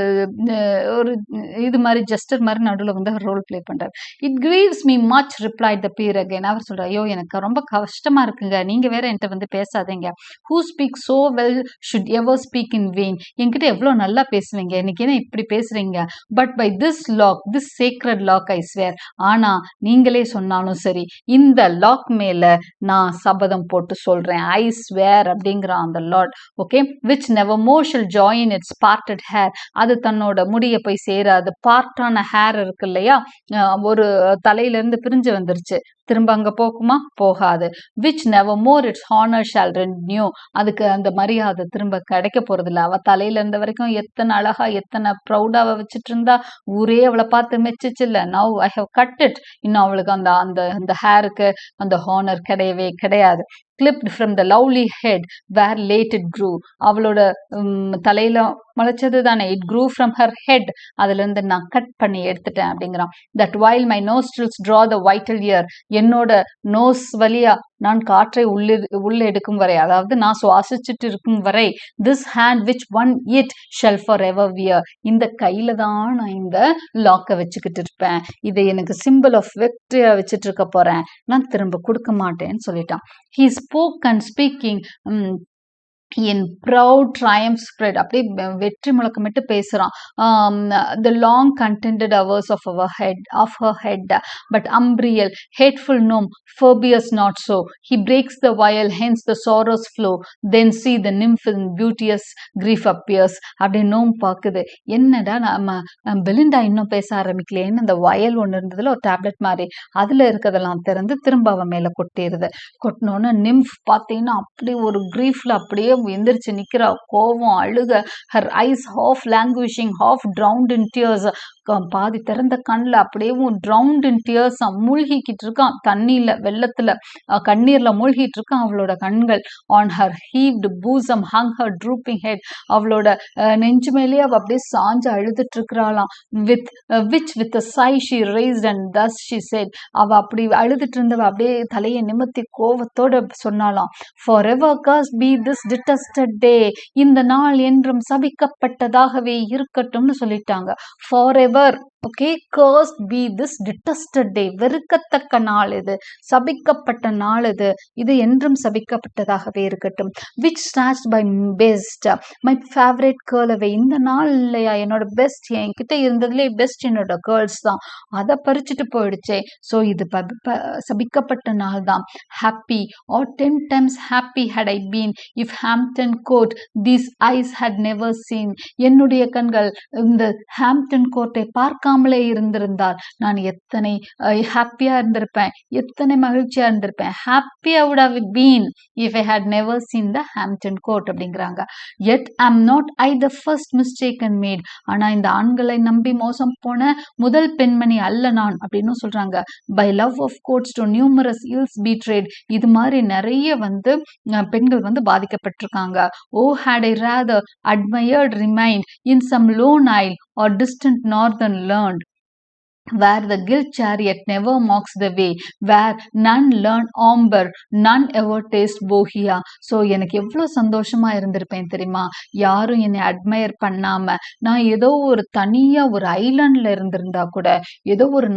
A: இது மாதிரி ஜஸ்டர் மாதிரி நடுவில் வந்து ரோல் பிளே பண்றாரு. It grieves me much replied the peer again. அவர் சொல்றாரு, ஐயோ எனக்கு ரொம்ப கஷ்டமா இருக்குங்க, நீங்க வேற என்கிட்ட வந்து பேசாதீங்க. Who speak so well should ever speak in vain. என்கிட்ட எவ்வளவு நல்லா பேசுவீங்க, இன்னைக்கு என்ன இப்படி பேசுறீங்க? But by this lock, this sacred lock I swear. ஆனா நீங்களே சொன்னாலும் சரி, இந்த லாக் மேல நான் சபதம் போட்டு சொல்றேன், ஐ ஸ்வேர் அப்படிங்கிற அந்த lord. Okay, which never more shall join its parted hair. அது தன்னோட முடிய போய் சேராது. பார்ட்டான ஹேர் இருக்கு இல்லையா, ஒரு தலையில இருந்து பிரிஞ்சு வந்துருச்சு, திரும்ப அங்க போகுமா? போகாது. Which never more its honour shall renew. அதுக்கு அந்த மரியாதை திரும்ப கிடைக்க போறது இல்லை. அவ தலையில இருந்த வரைக்கும் எத்தனை அழகா எத்தனை ப்ரௌடா அவ வச்சுட்டு இருந்தா, ஊரே அவளை பார்த்து மெச்சிச்சு இல்ல. Now I have cut it. இன்னும் அவளுக்கு அந்த ஹேருக்கு அந்த ஹானர் கிடையவே கிடையாது. clipped from the lovely head where late it grew. அவளோட தலையில முளைச்சது தானே, it grew from her head. அதுல இருந்து நான் கட் பண்ணி எடுத்துட்டேன் அப்படிங்கிறான். that while my nostrils draw the vital air, என்னோட நோஸ் வழியா நான் காற்றை உள்ள எடுக்கும் வரை, அதாவது நான் சுவாசிச்சுட்டு இருக்கும் வரை, this hand which won it shall forever wear. இந்த கையில தான் நான் இந்த லாக்கை வச்சுக்கிட்டு இருப்பேன், இதை எனக்கு சிம்பிள் ஆஃப் விக்டரியா வச்சுட்டு இருக்க போறேன், நான் திரும்ப கொடுக்க மாட்டேன்னு சொல்லிட்டான். he spoke and speaking in proud triumph spread அப்படியே வெற்றி முழக்கமிட்டு பேசுறான். The long contended hours of her head, but Umbriel, hateful gnome, Phoebus not so. He breaks the vial, hence the sorrows flow. Then see the nymph in beauteous grief appears. அப்படியே நோம் பார்க்குது. என்னடா நம்ம Belinda இன்னும் பேச ஆரம்பிக்கலையேன்னு அந்த வயல் ஒன்று இருந்ததுல ஒரு டேப்லெட் மாதிரி அதுல இருக்கிறதெல்லாம் திறந்து திரும்ப அவன் மேல கொட்டிடுது. கொட்டினோன்னு நிம்ஃப் பார்த்தீங்கன்னா அப்படியே ஒரு கிரீஃப்ல அப்படியே எந்திரிச்சு நிக்கிறா, கோவம், அழுக. Her eyes half languishing half drowned in tears, பாதி திறந்த கண்ணில் அப்படியே ட்ரவுண்ட் இன் டியர்ஸ், மூழ்கிக்கிட்டு இருக்கான் தண்ணியில, வெள்ளத்துல, கண்ணீர்ல மூழ்கிட்டு இருக்கான் அவளோட கண்கள். On her heaved bosom hung her drooping head, அவளோட நெஞ்சு மேலேயே அவ அப்படியே சாஞ்சு அழுதுட்டு இருக்கிறாளாம். With sigh she raised and thus she said, அவ அப்படி அழுதுட்டு இருந்தவ அப்படியே தலையை நிமித்தி கோவத்தோட சொன்னாலாம், forever cursed be this detested day, இந்த நாள் என்றும் சபிக்கப்பட்டதாகவே இருக்கட்டும்னு சொல்லிட்டாங்க. forever, okay, cursed be this detested day, வெறுக்கத்தக்க நாள் இது, சபிக்கப்பட்ட நாள் இது, இது என்றும் சபிக்கப்பட்டதாகவே இருக்கட்டும். which snatched by best my favorite curl away, இந்த நாள் இல்லையா என்னோட பெஸ்ட், என்கிட்ட இருந்ததுலே பெஸ்ட் என்னோட கேர்ள்ஸ் தான், அதை பறிச்சுட்டு போயிடுச்சே. ஸோ இது சபிக்கப்பட்ட நாள் தான். happy or 10 times happy had I been if Hampton Court these eyes had never seen, என்னுடைய கண்கள் இந்த ஹாம்ப்டன் கோர்ட்டை பார்க்காமலே இருந்திருந்தால் நான் எத்தனை ஹாப்பியா இருந்திருப்பேன், எத்தனை மகிழ்ச்சியா இருந்திருப்பேன். happy I would have been if I had never seen the Hampton Court அப்படிங்கிறாங்க. yet am not I the first mistaken maid, ஆனா இந்த ஆண்களை நம்பி மோசம் போன முதல் பெண்மணி அல்ல நான் அப்படின்னு சொல்றாங்க. by love of courts to numerous ills betrayed, இது மாதிரி நிறைய பெண்கள் பாதிக்கப்பட்டிருக்காங்க. oh had I rather admired remained in some lone isle or distant northern land, where the gilt chariot never mocks the way, where none learn amber, none ever taste bohea. So எனக்கு எவ்வளோ சந்தோஷமா இருந்திருப்பேன் தெரியுமா, யாரும் என்னை admire பண்ணாம நான் ஏதோ ஒரு தனியா ஒரு ஐலாண்ட்ல இருந்திருந்தா கூட, ஏதோ ஒரு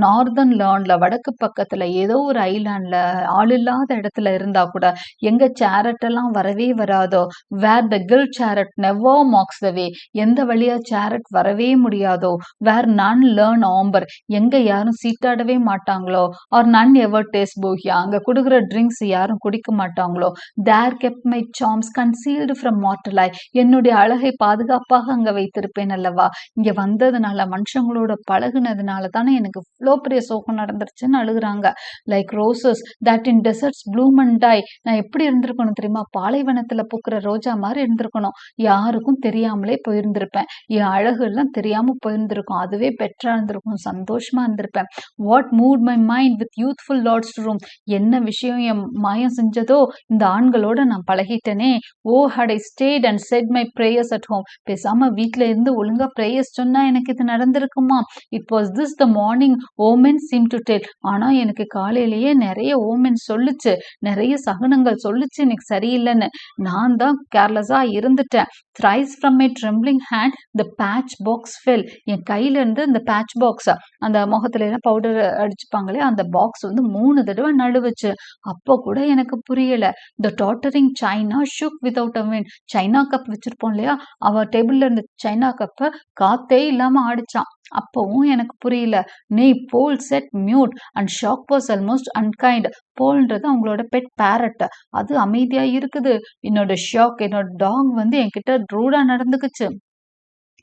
A: நார்தர்ன் லேர்ன்ல வடக்கு பக்கத்துல ஏதோ ஒரு ஐலாண்ட்ல ஆள் இல்லாத இடத்துல இருந்தா கூட எங்க சேரட் எல்லாம் வரவே வராதோ, வேர் த கில் சேரட் நெவர் மாக்ஸ் த வே, எந்த வழியா சேரட் வரவே முடியாதோ, வேர் நன் லேர்ன் ஆம்பர், எங்க யாரும் சீட்டாடவே மாட்டாங்களோ, ஆர் நன் எவர் டேஸ்ட் போகியா, அங்க கொடுக்குற ட்ரிங்க்ஸ் யாரும் குடிக்க மாட்டாங்களோ, there kept my charms concealed from mortal eye, என்னுடைய அழகை பாதுகாப்பாக அங்க வைத்திருப்பேன் அல்லவா. இங்க வந்ததுனால மனுஷங்களோட பழகுனதுனால தானே எனக்கு இவ்வளோ பெரிய சோகம் நடந்துருச்சுன்னு அழுகுறாங்க. Like roses that in deserts bloom and die, நான் எப்படி இருந்திருக்கணும் தெரியுமா, பாலைவனத்துல பூக்கிற ரோஜா மாதிரி இருந்திருக்கணும், யாருக்கும் தெரியாமலே போயிருந்திருப்பேன், என் அழகு எல்லாம் தெரியாம போயிருந்திருக்கும், அதுவே பெட்டரா இருந்திருக்கும், சந்தோஷமா இருந்திருப்பேன். What moved my mind with youthful lords roam, என்ன விஷயம் என் மாயம் செஞ்சதோ, இந்த ஆண்களோட நான் பழகிட்டனே. ஓ had I stayed and said my prayers at home, பேசாம வீட்டுல இருந்து ஒழுங்கா பிரேயர்ஸ் சொன்னா எனக்கு இது நடந்திருக்குமா. It was this the morning omen seem to tell, ஆனா எனக்கு காலையிலேயே நிறைய ஓமென் சொல்லுச்சு, நிறைய சகுனங்கள் சொல்லுச்சு எனக்கு சரியில்லைன்னு, நான் தான் கேர்லெஸ்ஸா இருந்துட்டேன். thrice from my trembling hand the patch box fell, என் கையில இருந்து இந்த பேட்ச் பாக்ஸ், அந்த முகத்துல எல்லாம் பவுடர் அடிச்சுப்பாங்களே அந்த பாக்ஸ் 3 தடவை நழுவுச்சு. அப்போ கூட எனக்கு புரியல. The tottering china shook without a wind, china cup வச்சிருப்போம் இல்லையா, அவ டேபிள்ல இருந்த சைனா கப்பை காத்தே இல்லாம ஆடிச்சான். அப்பவும் எனக்கு புரியல. Nay Poll sat mute and Shock was almost unkind, போல்ன்றது அவங்களோட பெட் பேரட், அது அமைதியா இருக்குது. என்னோட ஷாக், என்னோட டாக் என்கிட்ட ரூடா நடந்துக்குச்சு.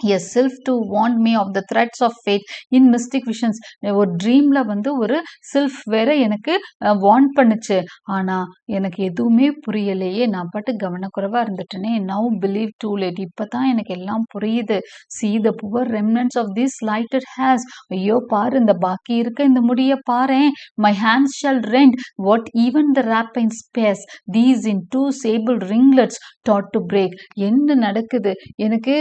A: a sylph to warn me of the threats of fate in mystic visions, ஒரு ட்ரீம்ல ஒரு சில்ஃப் வேற எனக்கு வார்ன் பண்ணுச்சு. ஆனா எனக்கு எதுவுமே புரியலையே, நான் பாட்டு கவனக்குறைவா இருந்துட்டேனே. now believe too late, இப்பதான் எனக்கு எல்லாம் புரியுது. see the poor remnants of this lighted hairs, ஐயோ பாரு இந்த பாக்கி இருக்க இந்த முடிய பாரேன். my hands shall rend what even the rapine spares, these in two sable ringlets taught to break. என்ன நடக்குது எனக்கு,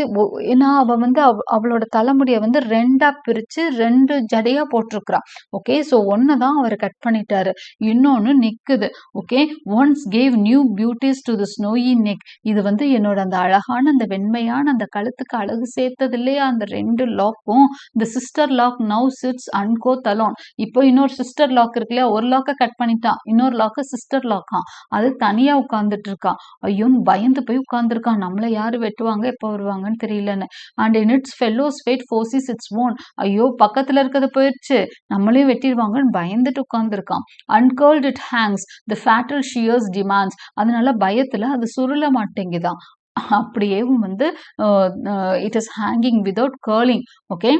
A: நான் அவ வந்து அவளோட தலைமுடிய வந்து 2ஆ பிரிச்சு 2 ஜடையா போட்டிருக்கிறா. ஓகே. ஸோ ஒண்ண தான் அவரு கட் பண்ணிட்டாரு. இன்னொன்னு நிக்குது. Okay. Once gave new beauties to the snowy neck. இது வந்து என்னோட அந்த அழகான அந்த வெண்மையான அந்த கழுத்துக்கு அழகு சேர்த்தது இல்லையா அந்த 2 லாக்கும். The sister lock now sits uncouth alone. இப்போ இன்னொரு சிஸ்டர் லாக் இருக்கு இல்லையா, ஒரு லாக்க கட் பண்ணிட்டான், இன்னொரு லாக்க சிஸ்டர் லாக்காம். அது தனியா உட்கார்ந்துட்டு இருக்கா. ஐயோன்னு பயந்து போய் உட்கார்ந்துருக்கான். நம்மள யாரு வெட்டுவாங்க, எப்ப வருவாங்கன்னு தெரியலன்னு. And in its fellow's fate foresees its own. ஐயோ பக்கத்துல இருக்கிறது போயிடுச்சு, நம்மளையும் வெட்டிடுவாங்கன்னு பயந்துட்டு உட்கார்ந்துருக்கான். Uncurled it hangs the fatal shears demands. அதனால பயத்துல அது சுருள மாட்டேங்குதான். அப்படியேவும் வந்து it is hanging without curling. Okay.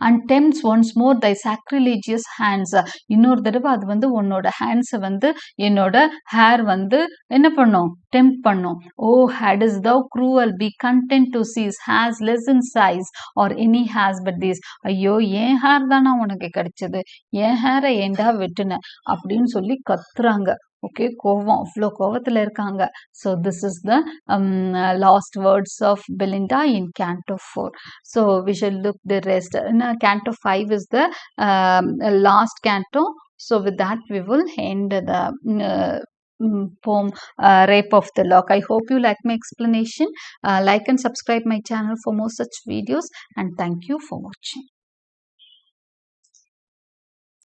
A: And tempts once more thy sacrilegious hands. இன்னொரு தடவை அது வந்து உன்னோட ஹேண்ட்ஸை வந்து என்னோட ஹேர் வந்து என்ன பண்ணும், டெம்ப் பண்ணும். Oh had is thou cruel be content to seize hairs less in sighs or any hairs but these. ஐயோ என் ஹேர் தானா உனக்கு கிடைச்சது, என் ஹேரை ஏண்டா வெட்டுன அப்படின்னு சொல்லி கத்துறாங்க. ஓகே. கோவம், அவ்வளோ கோவத்துல இருக்காங்க. So this is the last words of Belinda in Canto 4. So we shall look the rest. Canto 5 is the last canto. So with that we will end the poem Rape of the Lock. I hope you like my explanation. Like and subscribe my channel for more such videos, and thank you for watching.